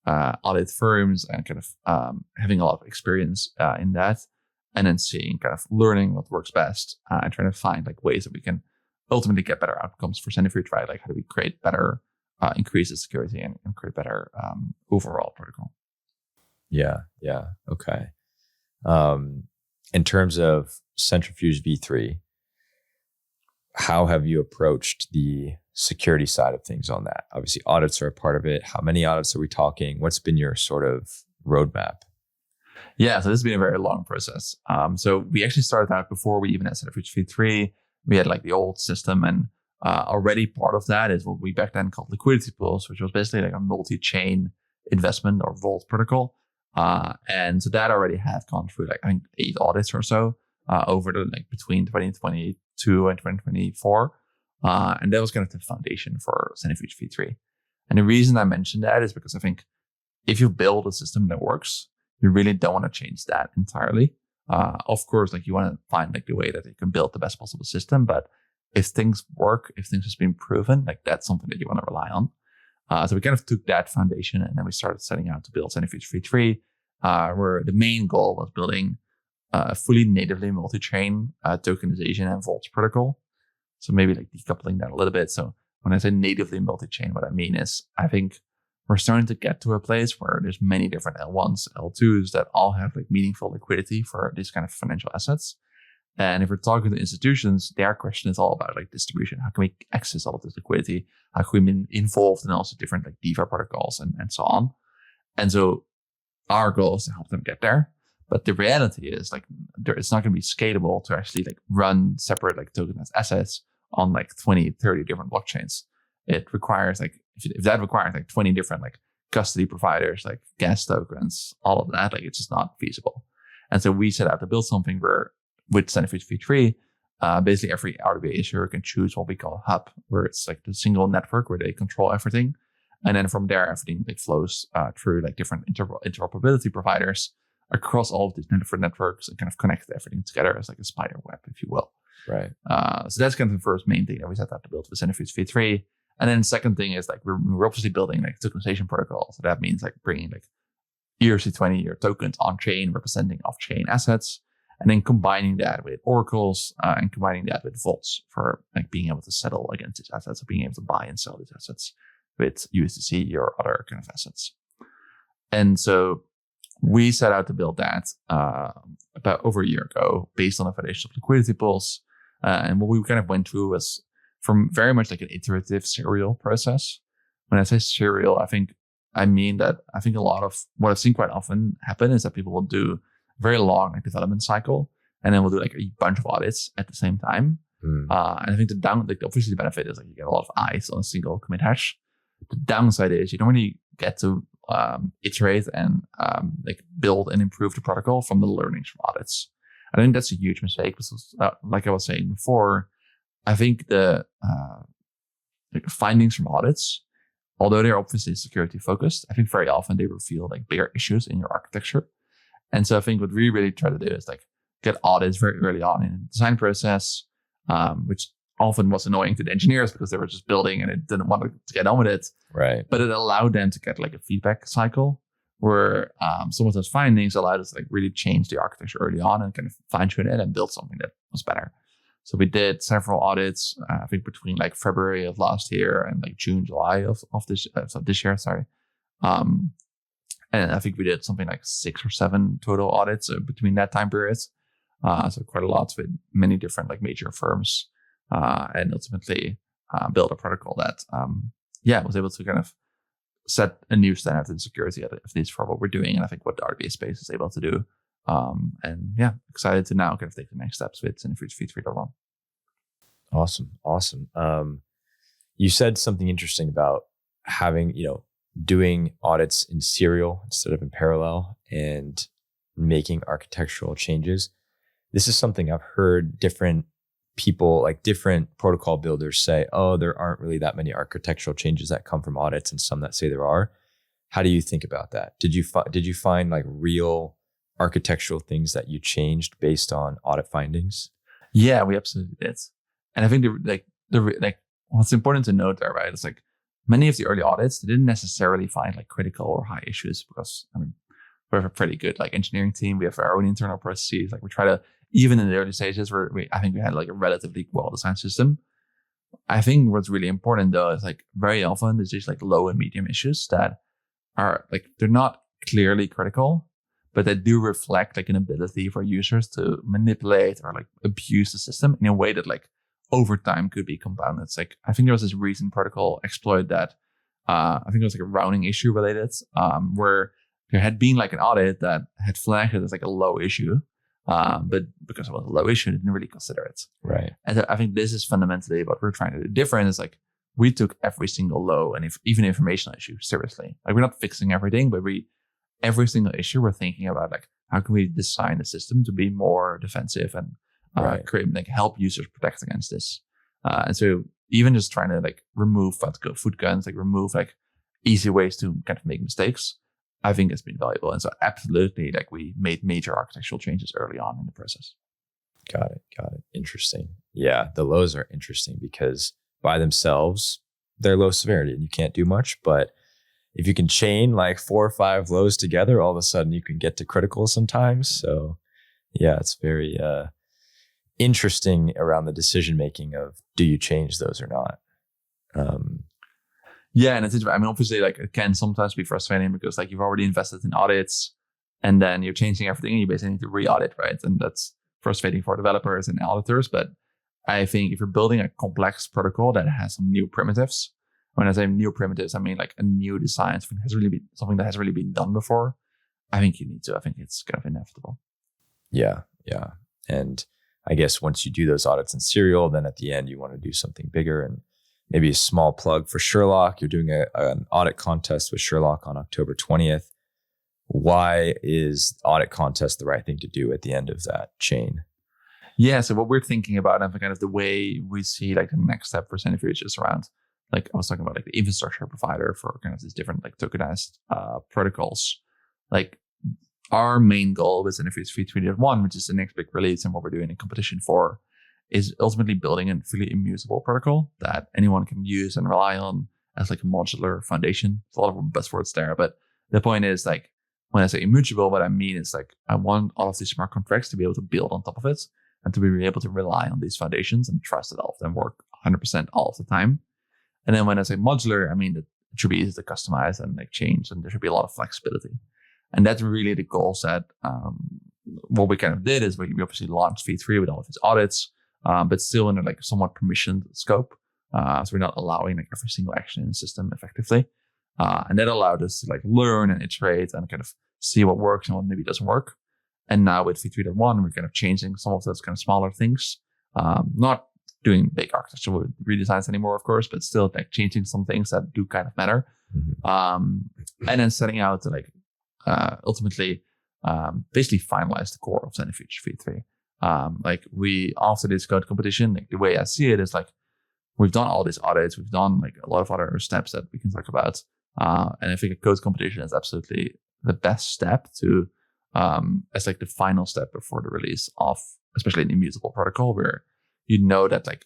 audit firms and kind of having a lot of experience in that, and then seeing kind of learning what works best and trying to find like ways that we can ultimately get better outcomes for Centrifuge, right? Like how do we create better, increase the security and create better overall protocol. Yeah. Okay. In terms of Centrifuge V3, how have you approached the security side of things on that? Obviously, audits are a part of it. How many audits are we talking? What's been your sort of roadmap? Yeah, so this has been a very long process. So we actually started out before we even had Centrifuge V3. We had like the old system, and already part of that is what we back then called liquidity pools, which was basically like a multi-chain investment or vault protocol. And so that already had gone through like I think 8 audits or so over the like between 2022 and 2024. And that was kind of the foundation for Centrifuge V3. And the reason I mentioned that is because I think if you build a system that works, you really don't want to change that entirely. Of course, like you want to find like the way that you can build the best possible system. But if things work, if things have been proven, like that's something that you want to rely on. So we kind of took that foundation and then we started setting out to build Centrifuge V3, where the main goal was building a fully natively multi-chain tokenization and vaults protocol. So maybe like decoupling that a little bit. So when I say natively multi-chain, what I mean is I think we're starting to get to a place where there's many different L1s, L2s that all have like meaningful liquidity for these kind of financial assets. And if we're talking to institutions, their question is all about like distribution. How can we access all of this liquidity? How can we be involved in also different like DeFi protocols and so on? And so our goal is to help them get there. But the reality is like it's not going to be scalable to actually like run separate like tokenized assets on like 20, 30 different blockchains. It requires like, if that requires like 20 different like custody providers, like gas tokens, all of that, like it's just not feasible. And so we set out to build something where with Centrifuge V3, basically every RWA issuer can choose what we call a hub, where it's like the single network where they control everything. And then from there, everything like flows through like different interoperability providers across all of these different networks and kind of connect everything together as like a spider web, if you will. Right. So that's kind of the first main thing that we set out to build with Centrifuge V3. And then the second thing is like we're obviously building like tokenization protocols. So that means like bringing like ERC20 or tokens on chain representing off chain assets, and then combining that with oracles and combining that with vaults for like being able to settle against these assets, or being able to buy and sell these assets with USDC or other kind of assets. And so we set out to build that about over a year ago based on the foundation of liquidity pools. And what we kind of went through was from very much like an iterative serial process. When I say serial, I mean that I think a lot of what I've seen quite often happen is that people will do a very long like, development cycle, and then we'll do like a bunch of audits at the same time. And I think obviously the benefit is like you get a lot of eyes on a single commit hash. The downside is you don't really get to iterate and like build and improve the protocol from the learnings from audits. I think that's a huge mistake because, like I was saying before, I think the findings from audits, although they're obviously security focused, I think very often they reveal like bigger issues in your architecture. And so I think what we really try to do is like get audits very early on in the design process, which often was annoying to the engineers because they were just building and it didn't want to get on with it. Right. But it allowed them to get like a feedback cycle where some of those findings allowed us to like really change the architecture early on and kind of fine tune it and build something that was better. So we did several audits, I think between like February of last year and like June, July of this year, sorry. And I think we did something like 6 or 7 total audits between that time periods. So quite a lot with many different like major firms, and ultimately build a protocol that was able to kind of set a new standard in security at least for what we're doing, and I think what the RWA space is able to do. And yeah, excited to now kind of take the next steps with Centrifuge V3.1. Awesome. You said something interesting about having, doing audits in serial instead of in parallel and making architectural changes. This is something I've heard different people, like different protocol builders say, oh, there aren't really that many architectural changes that come from audits, and some that say there are. How do you think about that? Did you find like real architectural things that you changed based on audit findings? Yeah, we absolutely did. And I think the what's important to note there, right? It's like many of the early audits, they didn't necessarily find like critical or high issues because we're a pretty good like engineering team. We have our own internal processes. Like we try to, even in the early stages where I think we had like a relatively well-designed system. I think what's really important though is like very often there's just like low and medium issues that are like, they're not clearly critical, but they do reflect like an ability for users to manipulate or like abuse the system in a way that like over time could be compounded. It's like, I think there was this recent protocol exploit that I think it was like a routing issue related, where there had been like an audit that had flagged it as like a low issue. But because it was a low issue, they didn't really consider it. Right. And so I think this is fundamentally what we're trying to do different. Is like we took every single low and even informational issue seriously. Like we're not fixing everything, but every single issue we're thinking about like how can we design the system to be more defensive and create like help users protect against this. And so even just trying to like remove foot guns, like remove like easy ways to kind of make mistakes, I think it's been valuable. And so absolutely, like we made major architectural changes early on in the process. Got it. Interesting. Yeah, the lows are interesting because by themselves, they're low severity and you can't do much. But if you can chain like 4 or 5 lows together, all of a sudden you can get to critical sometimes. So yeah, it's very interesting around the decision-making of do you change those or not? Yeah, and it's obviously like it can sometimes be frustrating because like you've already invested in audits and then you're changing everything and you basically need to re-audit, right? And that's frustrating for developers and auditors. But I think if you're building a complex protocol that has some new primitives, when I say new primitives, I mean like a new design, something that has really been done before, I think you need to. I think it's kind of inevitable. Yeah. And I guess once you do those audits in serial, then at the end you want to do something bigger. And maybe a small plug for Sherlock. You're doing an audit contest with Sherlock on October 20th. Why is audit contest the right thing to do at the end of that chain? Yeah, so what we're thinking about and kind of the way we see like the next step for Centrifuge is around, like I was talking about like the infrastructure provider for kind of these different like tokenized protocols. Like our main goal with Centrifuge V3.1, which is the next big release and what we're doing in competition for, is ultimately building a fully immutable protocol that anyone can use and rely on as like a modular foundation. There's a lot of buzzwords there, but the point is like when I say immutable, what I mean is like I want all of these smart contracts to be able to build on top of it and to be able to rely on these foundations and trust that all of them work 100% all of the time. And then when I say modular, I mean that it should be easy to customize and like change, and there should be a lot of flexibility. And that's really the goal set. What we kind of did is we obviously launched V3 with all of its audits, but still in a like somewhat permissioned scope. So we're not allowing like every single action in the system effectively. And that allowed us to like learn and iterate and kind of see what works and what maybe doesn't work. And now with V3.1, we're kind of changing some of those kind of smaller things, not doing big architectural redesigns anymore, of course, but still like changing some things that do kind of matter. And then setting out to like ultimately basically finalize the core of Centrifuge V3. Like we, after this code competition, like the way I see it is like, we've done all these audits, we've done like a lot of other steps that we can talk about. And I think a code competition is absolutely the best step to, as like the final step before the release of, especially an immutable protocol, where you know that like,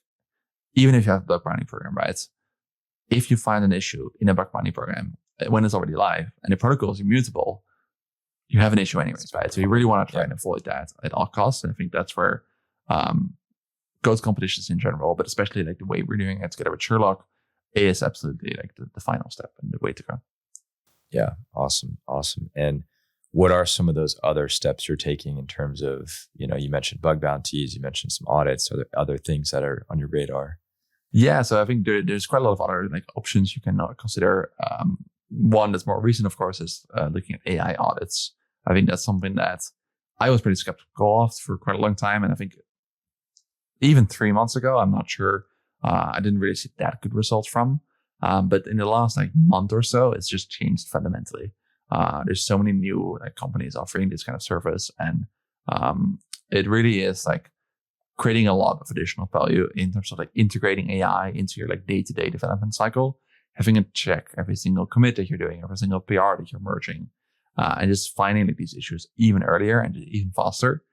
even if you have a bug bounty program, right? If you find an issue in a bug bounty program when it's already live and the protocol is immutable, you have an issue anyways, right? So you really want to try and avoid that at all costs. And I think that's where code competitions in general, but especially like the way we're doing it together with Sherlock, is absolutely like the final step and the way to go. Yeah, awesome. And what are some of those other steps you're taking in terms of, you mentioned bug bounties, you mentioned some audits, are there other things that are on your radar? Yeah, so I think there's quite a lot of other like options you can consider. One that's more recent, of course, is looking at AI audits. I think that's something that I was pretty skeptical of for quite a long time. And I think even 3 months ago, I'm not sure, I didn't really see that good results from. But in the last like month or so, it's just changed fundamentally. There's so many new like companies offering this kind of service, and it really is like creating a lot of additional value in terms of like integrating AI into your like day-to-day development cycle, having a check every single commit that you're doing, every single PR that you're merging, and just finding like these issues even earlier and even faster.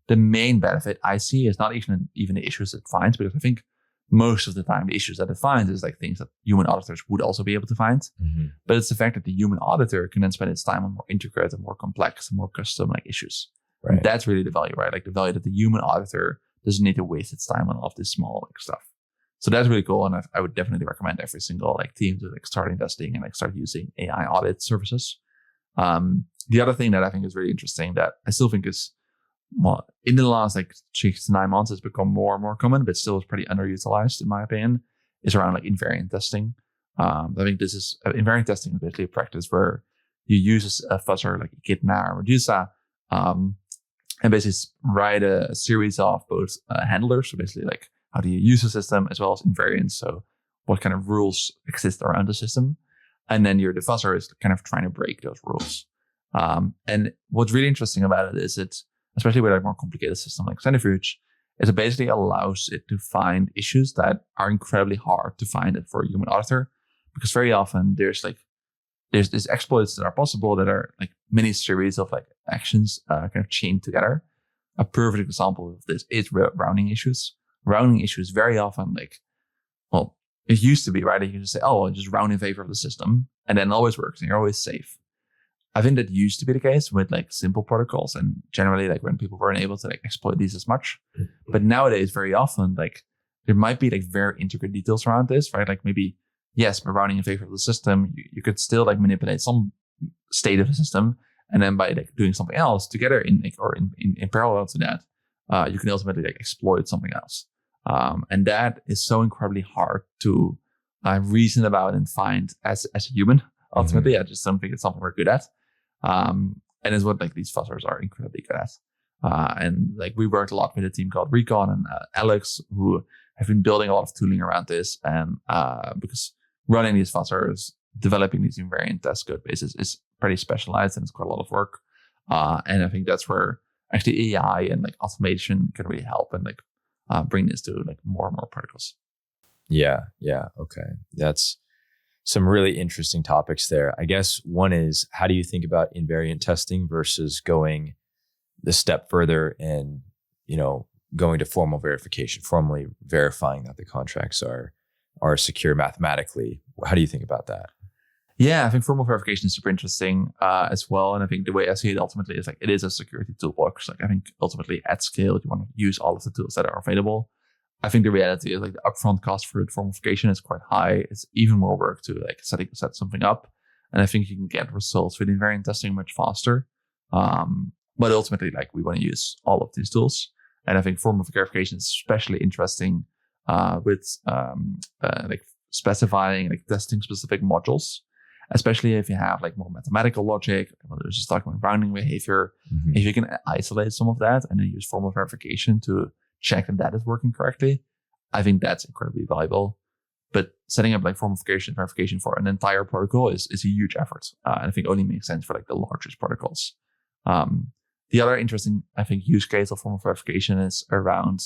The main benefit I see is not even the issues it finds, because I think most of the time the issues that it finds is like things that human auditors would also be able to find. But it's the fact that the human auditor can then spend its time on more intricate and more complex and more custom like issues. Right. That's really the value, right? Like the value that the human auditor doesn't need to waste its time on all of this small like stuff. So that's really cool. And I would definitely recommend every single like team to like start investing and like start using AI audit services. The other thing that I think is really interesting that I still think is, well, in the last like 6 to 9 months, it's become more and more common, but still is pretty underutilized in my opinion, is around like invariant testing. I think this is invariant testing is basically a practice where you use a fuzzer like Echidna or Medusa, and basically write a series of both handlers. So basically like how do you use the system, as well as invariants. So what kind of rules exist around the system. And then your defuzzer is kind of trying to break those rules. And what's really interesting about it is especially with a more complicated system like Centrifuge, is it basically allows it to find issues that are incredibly hard to find for a human auditor, because very often there's these exploits that are possible that are like many series of like actions kind of chained together. A perfect example of this is rounding issues. Rounding issues very often like, well, it used to be, right? You can just say, oh, just round in favor of the system, and then it always works and you're always safe. I think that used to be the case with like simple protocols, and generally like when people weren't able to like exploit these as much. But nowadays, very often, like there might be like very intricate details around this, right? Like maybe, yes, by rounding in favor of the system, you could still like manipulate some state of the system. And then by like doing something else together in parallel to that, you can ultimately like exploit something else. And that is so incredibly hard to reason about and find as a human. Ultimately, I just don't think it's something we're good at. And is what like these fuzzers are incredibly good at. And like we worked a lot with a team called Recon and Alex, who have been building a lot of tooling around this. And because running these fuzzers, developing these invariant test code bases is pretty specialized and it's quite a lot of work. And I think that's where actually AI and like automation can really help and like bring this to like more and more protocols. Yeah. Okay. That's some really interesting topics there. I guess one is, how do you think about invariant testing versus going the step further and, going to formal verification, formally verifying that the contracts are secure mathematically? How do you think about that? Yeah, I think formal verification is super interesting as well. And I think the way I see it ultimately is like it is a security toolbox. Like I think ultimately at scale, you want to use all of the tools that are available. I think the reality is like the upfront cost for formal verification is quite high. It's even more work to like set something up. And I think you can get results with invariant testing much faster. But ultimately, like we want to use all of these tools. And I think form of verification is especially interesting with like specifying, like testing specific modules, especially if you have like more mathematical logic, there's just talking about rounding behavior. If you can isolate some of that and then use formal verification to check that is working correctly, I think that's incredibly valuable. But setting up like formal verification for an entire protocol is a huge effort. And I think only makes sense for like the largest protocols. The other interesting, I think, use case of formal verification is around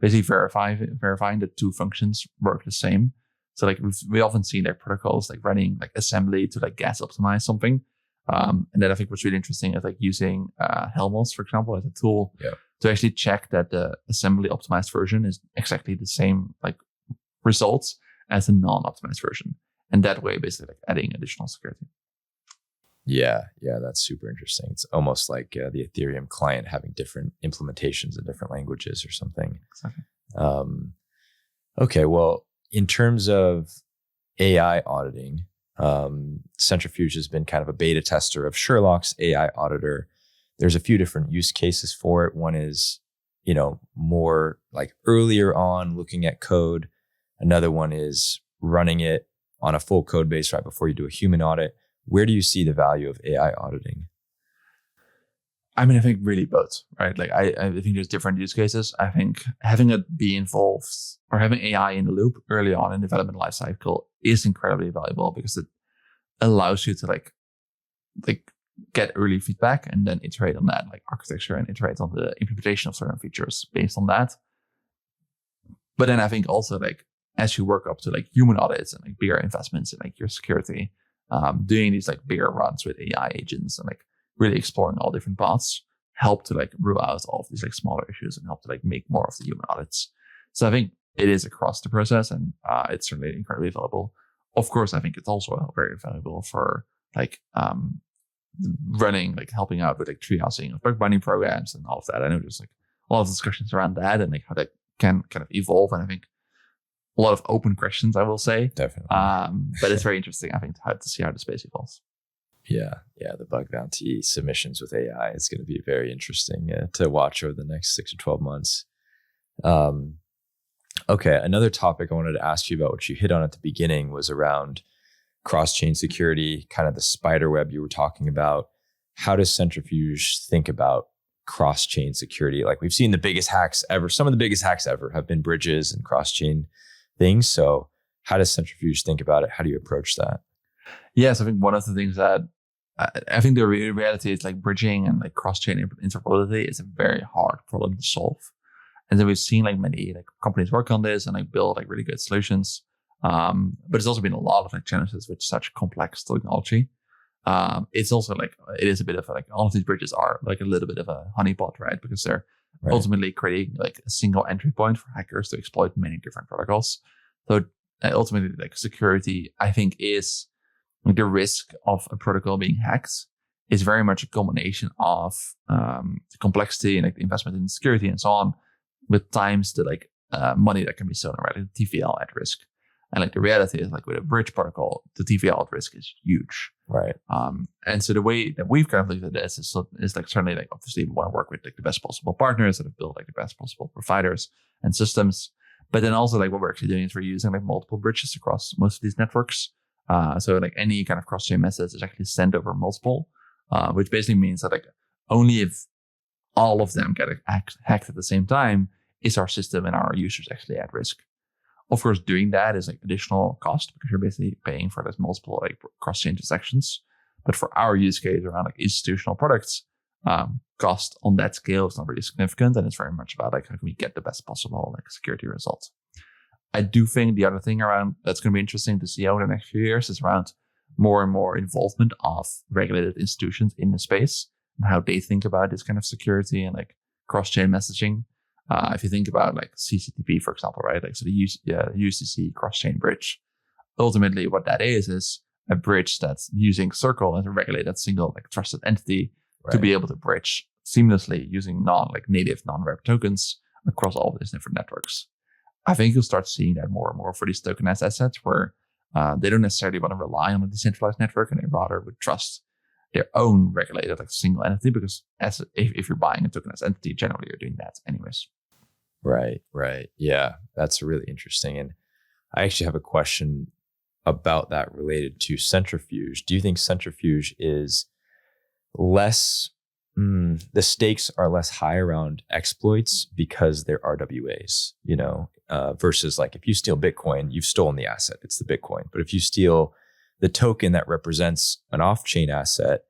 basically verifying that two functions work the same. So like we often see like protocols like running like assembly to like gas optimize something. And then I think what's really interesting is like using Helmholtz, for example, as a tool to actually check that the assembly optimized version is exactly the same like results as a non-optimized version. And that way, basically like adding additional security. Yeah, that's super interesting. It's almost like the Ethereum client having different implementations in different languages or something. Exactly. Okay, well, in terms of AI auditing, Centrifuge has been kind of a beta tester of Sherlock's AI auditor. There's a few different use cases for it. One is, more like earlier on looking at code. Another one is running it on a full code base right before you do a human audit. Where do you see the value of AI auditing? I mean, I think really both, right? Like I think there's different use cases. I think having it be involved or having AI in the loop early on in the development lifecycle is incredibly valuable because it allows you to like get early feedback and then iterate on that like architecture and iterate on the implementation of certain features based on that. But then I think also like as you work up to like human audits and like bigger investments in like your security, doing these like bigger runs with AI agents and like really exploring all different paths help to like rule out all of these like smaller issues and help to like make more of the human audits. So I think it is across the process and it's certainly incredibly valuable. Of course, I think it's also very valuable for like running, like helping out with like triaging of bug binding programs and all of that. I know there's like a lot of discussions around that and like how that can kind of evolve. And I think a lot of open questions, I will say. Definitely. But it's very interesting, I think, to see how the space evolves. Yeah. The bug bounty submissions with AI is going to be very interesting to watch over the next 6 or 12 months. Okay. Another topic I wanted to ask you about, which you hit on at the beginning, was around cross-chain security, kind of the spider web you were talking about. How does Centrifuge think about cross-chain security? Like we've seen the biggest hacks ever. Some of the biggest hacks ever have been bridges and cross-chain things. So how does Centrifuge think about it? How do you approach that? Yes, I think one of the things that I think the reality is like bridging and like cross-chain interoperability is a very hard problem to solve. And then we've seen like many like companies work on this and like build like really good solutions. But it's also been a lot of like challenges with such complex technology. It's also like, it is a bit of like, all of these bridges are like a little bit of a honeypot, right? Because they're ultimately creating like a single entry point for hackers to exploit many different protocols. So ultimately like security, I think, is the risk of a protocol being hacked is very much a combination of the complexity and like the investment in security and so on, with times the like money that can be stolen, right? The TVL at risk. And like the reality is like with a bridge protocol, the TVL at risk is huge. Right. And so the way that we've kind of looked at this is like certainly like obviously we want to work with like the best possible partners that have built like the best possible providers and systems. But then also like what we're actually doing is we're using like multiple bridges across most of these networks. So like any kind of cross-chain message is actually sent over multiple, which basically means that like only if all of them get hacked at the same time is our system and our users actually at risk. Of course, doing that is like additional cost because you're basically paying for those multiple like cross-chain transactions. But for our use case around like institutional products, cost on that scale is not really significant, and it's very much about like how can we get the best possible like security results. I do think the other thing around that's going to be interesting to see over the next few years is around more and more involvement of regulated institutions in the space and how they think about this kind of security and like cross-chain messaging. If you think about like CCTP, for example, right? Like so the UCC cross-chain bridge. Ultimately, what that is a bridge that's using Circle as a regulated single like trusted entity to be able to bridge seamlessly using native non-rep tokens across all of these different networks. I think you'll start seeing that more and more for these tokenized assets where They don't necessarily want to rely on a decentralized network, and they rather would trust their own regulated like single entity, because if you're buying a tokenized entity, generally you're doing that anyways. Right. Yeah, that's really interesting. And I actually have a question about that related to Centrifuge. Do you think Centrifuge is less, the stakes are less high around exploits because they're RWAs, versus like if you steal Bitcoin, you've stolen the asset, it's the Bitcoin. But if you steal the token that represents an off-chain asset,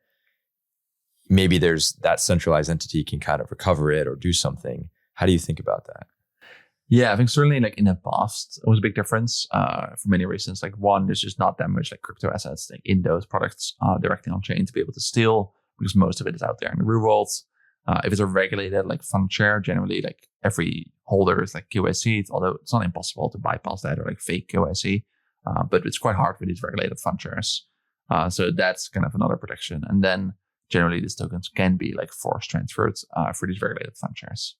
maybe there's that centralized entity can kind of recover it or do something. How do you think about that? Yeah, I think certainly like in the past, it was a big difference for many reasons. Like one, there's just not that much like crypto assets like in those products directly on chain to be able to steal, because most of it is out there in the real world. If it's a regulated like fund share, generally like every holder is like KYC, although it's not impossible to bypass that or like fake KYC, but it's quite hard for these regulated fund shares. So that's kind of another protection. And then generally these tokens can be like forced transferred for these regulated fund shares.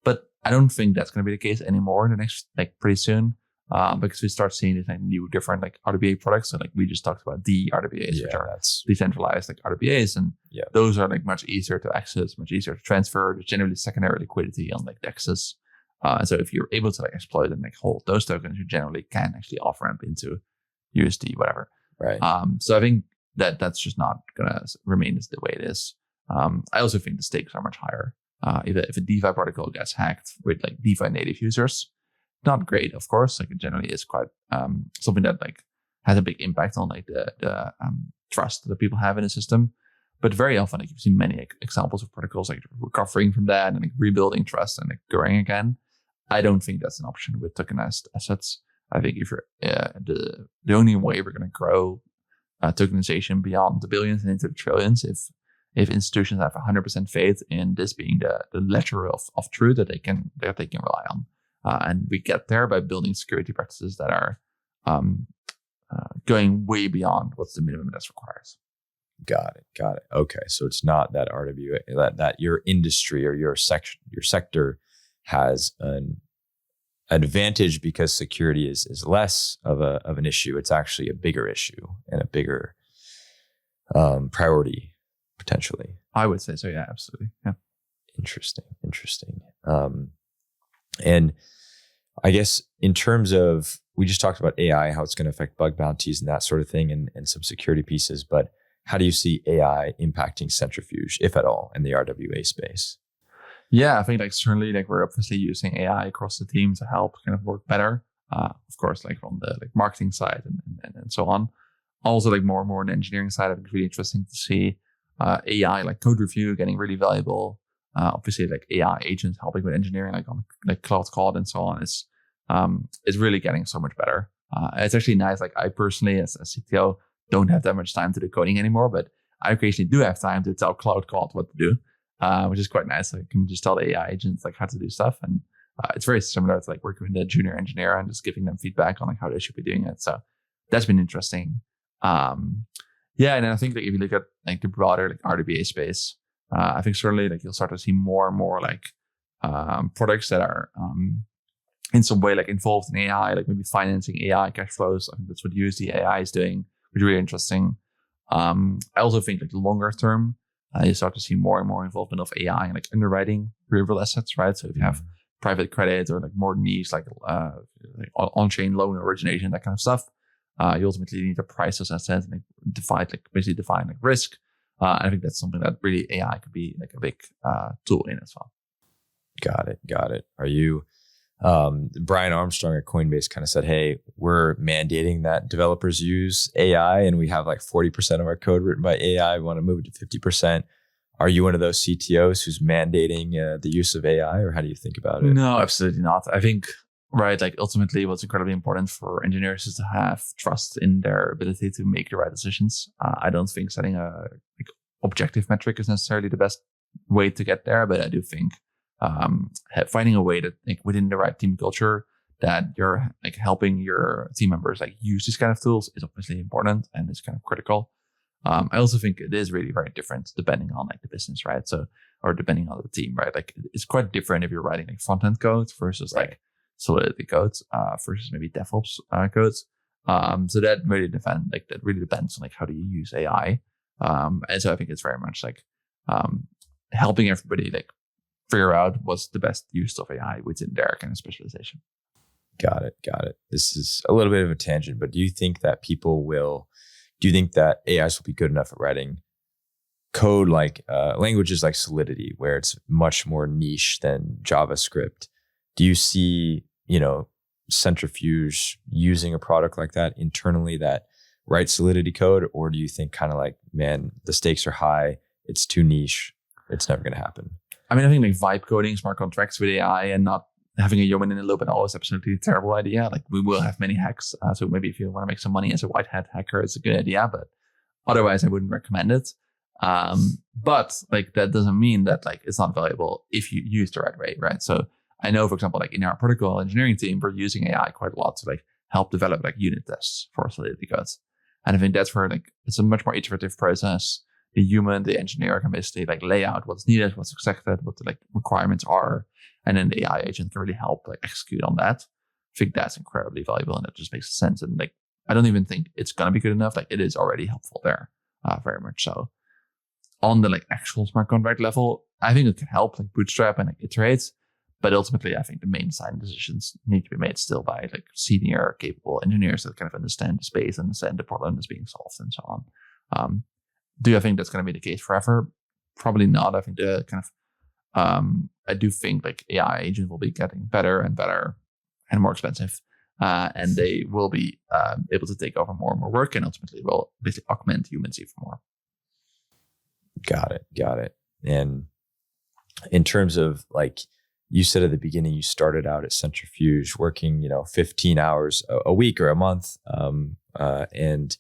But I don't think that's going to be the case anymore in the next, like pretty soon, because we start seeing these like new different like RWA products. So like we just talked about DE-RWAs, which are decentralized like RWAs, and those are like much easier to access, much easier to transfer. There's generally secondary liquidity on like DEXs. And so if you're able to like exploit and like hold those tokens, you generally can actually off ramp into USD, whatever. Right. So I think that's just not going to remain as the way it is. I also think the stakes are much higher. If a DeFi protocol gets hacked with like DeFi native users, not great, of course. Like it generally is quite something that like has a big impact on like the trust that people have in the system. But very often, like you've seen many examples of protocols like recovering from that and like rebuilding trust and like growing again. I don't think that's an option with tokenized assets. I think if you're the only way we're going to grow tokenization beyond the billions and into the trillions, if institutions have 100% faith in this being the ledger of truth that they can rely on. And we get there by building security practices that are going way beyond what's the minimum that's required. Got it. Okay, so it's not that RWA that your industry or your sector has an advantage because security is less of an issue. It's actually a bigger issue and a bigger priority potentially. I would say so. Yeah, absolutely. Yeah. Interesting. And I guess in terms of, we just talked about AI, how it's going to affect bug bounties and that sort of thing, and some security pieces. But how do you see AI impacting Centrifuge, if at all, in the RWA space? Yeah, I think like certainly like we're obviously using AI across the team to help kind of work better. Of course, like on the like marketing side and so on. Also, like more and more on the engineering side, I think it's really interesting to see AI like code review getting really valuable. Obviously, like AI agents helping with engineering, like on like Cloud Code and so on, is really getting so much better. It's actually nice. Like I personally, as a CTO, don't have that much time to do coding anymore, but I occasionally do have time to tell Cloud Code what to do, which is quite nice. I can just tell the AI agents like how to do stuff, and it's very similar to like working with a junior engineer and just giving them feedback on like how they should be doing it. So that's been interesting. Yeah, and I think like if you look at like the broader like RWA space, I think certainly like you'll start to see more and more like products that are in some way like involved in AI, like maybe financing AI cash flows. I think that's what USD AI is doing, which is really interesting. I also think like longer term, you start to see more and more involvement of AI and like underwriting real assets, right? So if you have private credit or like more niche like on-chain loan origination, that kind of stuff, you ultimately need to price those assets and like define like risk. I think that's something that really AI could be like a big tool in as well. Got it. Are you, Brian Armstrong at Coinbase kind of said, hey, we're mandating that developers use AI and we have like 40% of our code written by AI. We want to move it to 50%. Are you one of those CTOs who's mandating the use of AI, or how do you think about it? No, absolutely not. I think, right, like ultimately what's incredibly important for engineers is to have trust in their ability to make the right decisions. I don't think setting a like objective metric is necessarily the best way to get there, but I do think finding a way that like within the right team culture that you're like helping your team members like use these kind of tools is obviously important and is kind of critical. I also think it is really very different depending on like the business, right? So, or depending on the team, right? Like it's quite different if you're writing like front-end code versus like Solidity codes versus maybe DevOps codes. So that really depends on like how do you use AI. And so I think it's very much like helping everybody like figure out what's the best use of AI within their kind of specialization. Got it. This is a little bit of a tangent, but do you think that AIs will be good enough at writing code like languages like Solidity, where it's much more niche than JavaScript? Do you see, Centrifuge using a product like that internally that writes Solidity code? Or do you think kind of like, man, the stakes are high, it's too niche, it's never going to happen? I mean, I think like vibe coding smart contracts with AI and not having a human in the loop at all is absolutely a terrible idea. Like we will have many hacks. So maybe if you want to make some money as a white hat hacker, it's a good idea, but otherwise I wouldn't recommend it. But like that doesn't mean that like it's not valuable if you use the right way, right? So I know, for example, like in our protocol engineering team, we're using AI quite a lot to like help develop like unit tests for Solidity codes. And I think that's where like it's a much more iterative process. The human, the engineer can basically like lay out what's needed, what's expected, what the like requirements are. And then the AI agent can really help like execute on that. I think that's incredibly valuable and that just makes sense. And like, I don't even think it's going to be good enough. Like it is already helpful there, very much so. On the like actual smart contract level, I think it can help like bootstrap and like iterate. But ultimately, I think the main design decisions need to be made still by like senior, capable engineers that kind of understand the space, understand the problem that's being solved and so on. Do I think that's going to be the case forever? Probably not. I think the kind of, I do think like AI agents will be getting better and better and more expensive. And they will be able to take over more and more work and ultimately will basically augment humans even more. Got it. And in terms of like, you said at the beginning, you started out at Centrifuge working, 15 hours a week or a month. And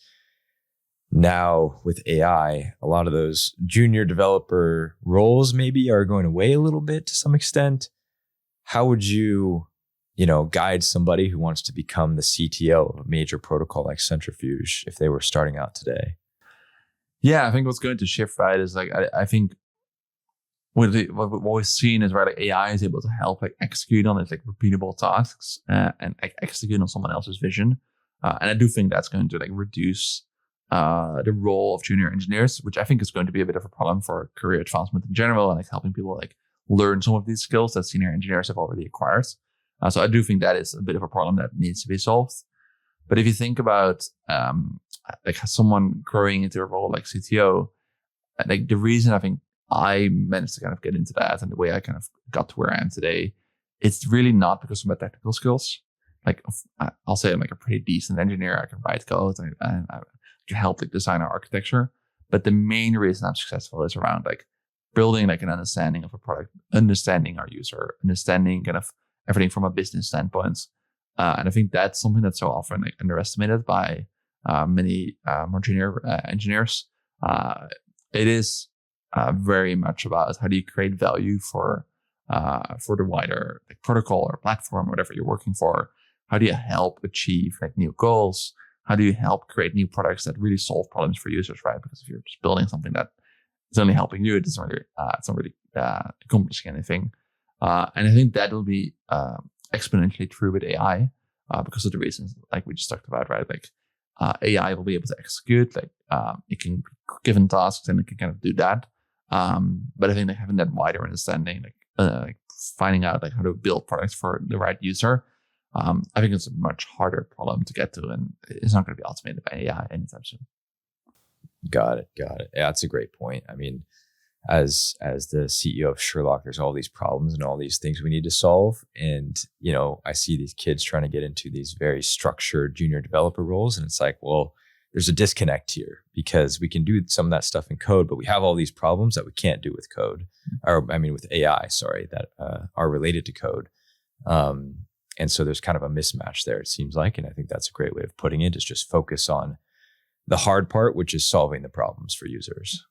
now with AI, a lot of those junior developer roles maybe are going away a little bit to some extent. How would you, guide somebody who wants to become the CTO of a major protocol like Centrifuge if they were starting out today? Yeah, I think what's going to shift, right, is like, I think what we've seen is, right, like AI is able to help like execute on its like repeatable tasks and execute on someone else's vision. And I do think that's going to like reduce the role of junior engineers, which I think is going to be a bit of a problem for career advancement in general and like helping people like learn some of these skills that senior engineers have already acquired. So I do think that is a bit of a problem that needs to be solved. But if you think about like someone growing into a role like CTO, like the reason I think I managed to kind of get into that and the way I kind of got to where I am today, it's really not because of my technical skills. Like I'll say I'm like a pretty decent engineer. I can write code and I can help like design our architecture. But the main reason I'm successful is around like building like an understanding of a product, understanding our user, understanding kind of everything from a business standpoint. And I think that's something that's so often like underestimated by many more junior engineers. It is very much about how do you create value for the wider like protocol or platform, whatever you're working for. How do you help achieve like new goals? How do you help create new products that really solve problems for users, right? Because if you're just building something that is only helping you, it's not really accomplishing anything. And I think that will be exponentially true with AI because of the reasons like we just talked about, right? Like AI will be able to execute, like it can given tasks and it can kind of do that. But I think like having that wider understanding, like finding out like how to build products for the right user, I think it's a much harder problem to get to, and it's not going to be automated by AI anytime soon. Got it. Yeah, that's a great point. I mean, as the CEO of Sherlock, there's all these problems and all these things we need to solve. And, I see these kids trying to get into these very structured junior developer roles. And it's like, well, there's a disconnect here because we can do some of that stuff in code, but we have all these problems that we can't do with code, with AI, that are related to code. And so there's kind of a mismatch there, it seems like. And I think that's a great way of putting it, is just focus on the hard part, which is solving the problems for users.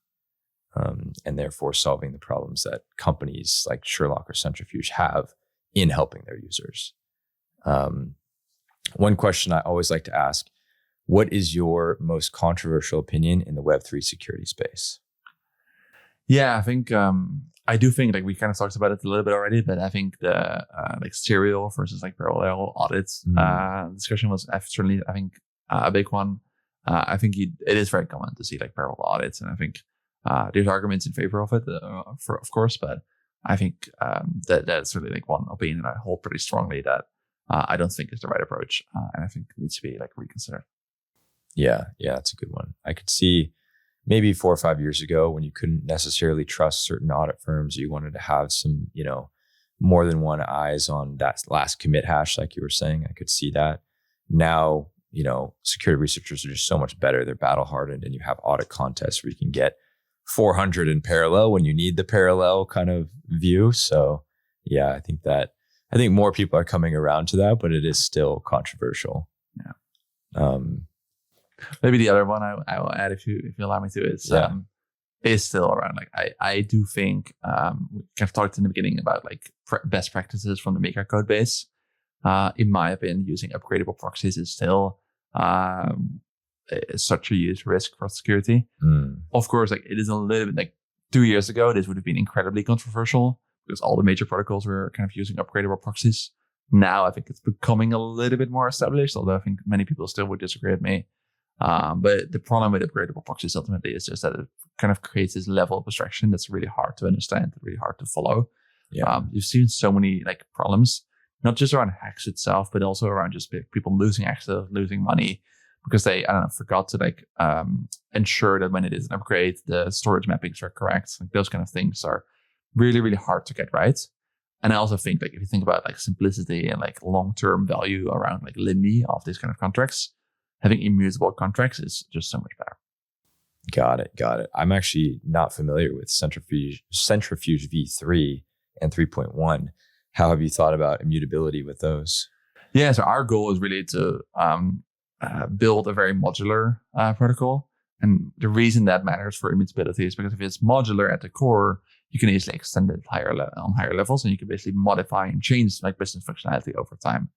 And therefore solving the problems that companies like Sherlock or Centrifuge have in helping their users. One question I always like to ask, what is your most controversial opinion in the Web3 security space? Yeah, I think I do think like we kind of talked about it a little bit already, but I think the like serial versus like parallel audits discussion was certainly, I think, a big one. I think it is very common to see like parallel audits, and I think there's arguments in favor of it, of course, but I think that's really like one opinion that I hold pretty strongly that I don't think is the right approach, and I think it needs to be like reconsidered. Yeah, that's a good one. I could see maybe 4 or 5 years ago when you couldn't necessarily trust certain audit firms, you wanted to have some, more than one eyes on that last commit hash, like you were saying. I could see that. Now, security researchers are just so much better. They're battle hardened, and you have audit contests where you can get 400 in parallel when you need the parallel kind of view. So yeah, I think more people are coming around to that, but it is still controversial. Yeah. Maybe the other one I will add, if you allow me to, is still around. Like I do think we kind of talked in the beginning about like best practices from the Maker code base. In my opinion, using upgradable proxies is still such a huge risk for security. Of course, like it is a little bit like 2 years ago, this would have been incredibly controversial because all the major protocols were kind of using upgradable proxies. Now I think it's becoming a little bit more established, although I think many people still would disagree with me. But the problem with upgradable proxies ultimately is just that it kind of creates this level of abstraction that's really hard to understand, really hard to follow. Yeah. You've seen so many like problems, not just around hacks itself, but also around just people losing access, losing money because they, forgot to like ensure that when it is an upgrade, the storage mappings are correct. Like those kind of things are really, really hard to get right. And I also think like if you think about like simplicity and like long-term value around like LIMI of these kind of contracts, having immutable contracts is just so much better. Got it. I'm actually not familiar with Centrifuge V3 and 3.1. How have you thought about immutability with those? Yeah, so our goal is really to build a very modular protocol. And the reason that matters for immutability is because if it's modular at the core, you can easily extend it on higher levels, and you can basically modify and change like business functionality over time.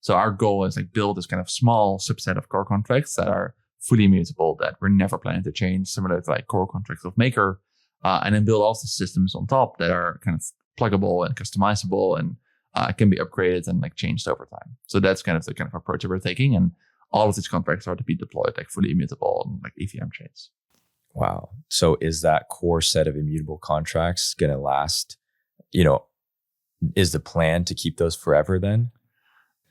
So our goal is like build this kind of small subset of core contracts that are fully immutable, that we're never planning to change, similar to like core contracts of Maker, and then build all the systems on top that are kind of pluggable and customizable and can be upgraded and like changed over time. So that's kind of the kind of approach that we're taking, and all of these contracts are to be deployed like fully immutable on like EVM chains. Wow. So is that core set of immutable contracts going to last? Is the plan to keep those forever then?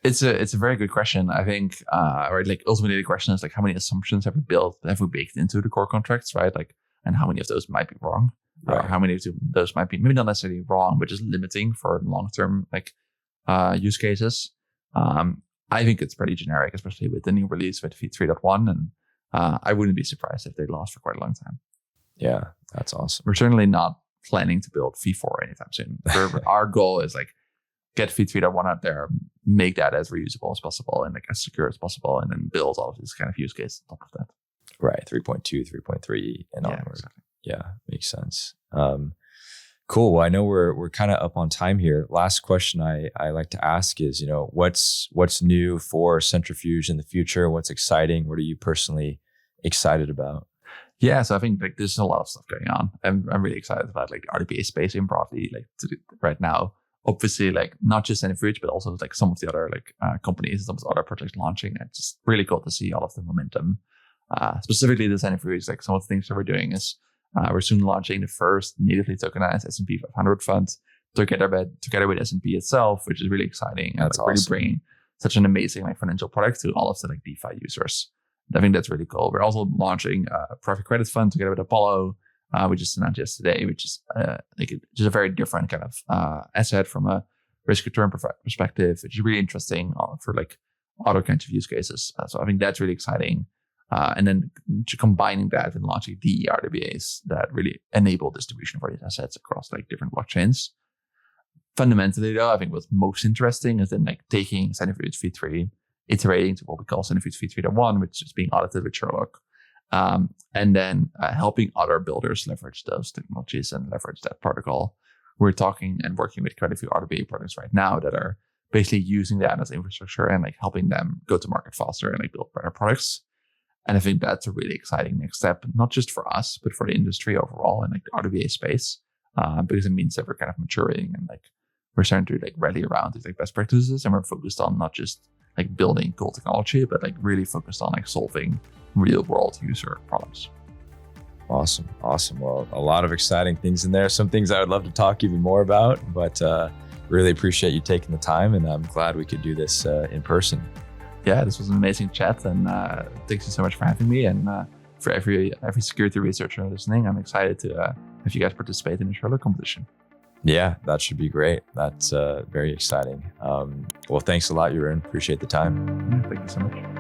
It's a very good question. I think, right, like ultimately the question is like, how many assumptions have we baked into the core contracts, right? Like, and how many of those might be wrong, right. Or how many of those might be maybe not necessarily wrong, but just limiting for long-term like use cases. I think it's pretty generic, especially with the new release with V3.1, and I wouldn't be surprised if they last for quite a long time. Yeah, that's awesome. We're certainly not planning to build V4 anytime soon. Our goal is like get V3.1 out there, make that as reusable as possible and like as secure as possible, and then build all of these kind of use cases on top of that. Right, 3.2, 3.3, and onward. Exactly. Yeah, makes sense. Cool. Well, I know we're kind of up on time here. Last question I like to ask is, what's new for Centrifuge in the future? What's exciting? What are you personally excited about? Yeah, so I think like there's a lot of stuff going on. I'm really excited about like the RWA space in broadly, like right now. Obviously, like not just Centrifuge, but also like some of the other like companies, some of the other projects launching. It's just really cool to see all of the momentum. Specifically the Centrifuge, like some of the things that we're doing is we're soon launching the first natively tokenized S&P 500 fund together with S&P itself, which is really exciting. That's and awesome. Really bringing such an amazing like financial product to all of the like DeFi users. I think that's really cool. We're also launching a private credit fund together with Apollo, which is announced yesterday, which is just a very different kind of asset from a risk return perspective, which is really interesting for like other kinds of use cases. So I think that's really exciting. And then combining that with launching DE-RWAs that really enable distribution for these assets across like different blockchains. Fundamentally, though, I think what's most interesting is then like taking Centrifuge V3, iterating to what we call Centrifuge V3.1, which is being audited with Sherlock, and then helping other builders leverage those technologies and leverage that protocol. We're talking and working with quite a few RWA projects right now that are basically using that as infrastructure and like helping them go to market faster and like build better products. And I think that's a really exciting next step, not just for us, but for the industry overall and like the RWA space, because it means that we're kind of maturing and like we're starting to like rally around these like best practices, and we're focused on not just like building cool technology, but like really focused on like solving real world user problems. Awesome. Well, a lot of exciting things in there. Some things I would love to talk even more about, but really appreciate you taking the time, and I'm glad we could do this in person. Yeah, this was an amazing chat, and thanks you so much for having me. And for every security researcher listening, I'm excited to have you guys participate in the Sherlock competition. Yeah, that should be great. That's very exciting. Well, thanks a lot, Jeroen. Appreciate the time. Yeah, thank you so much.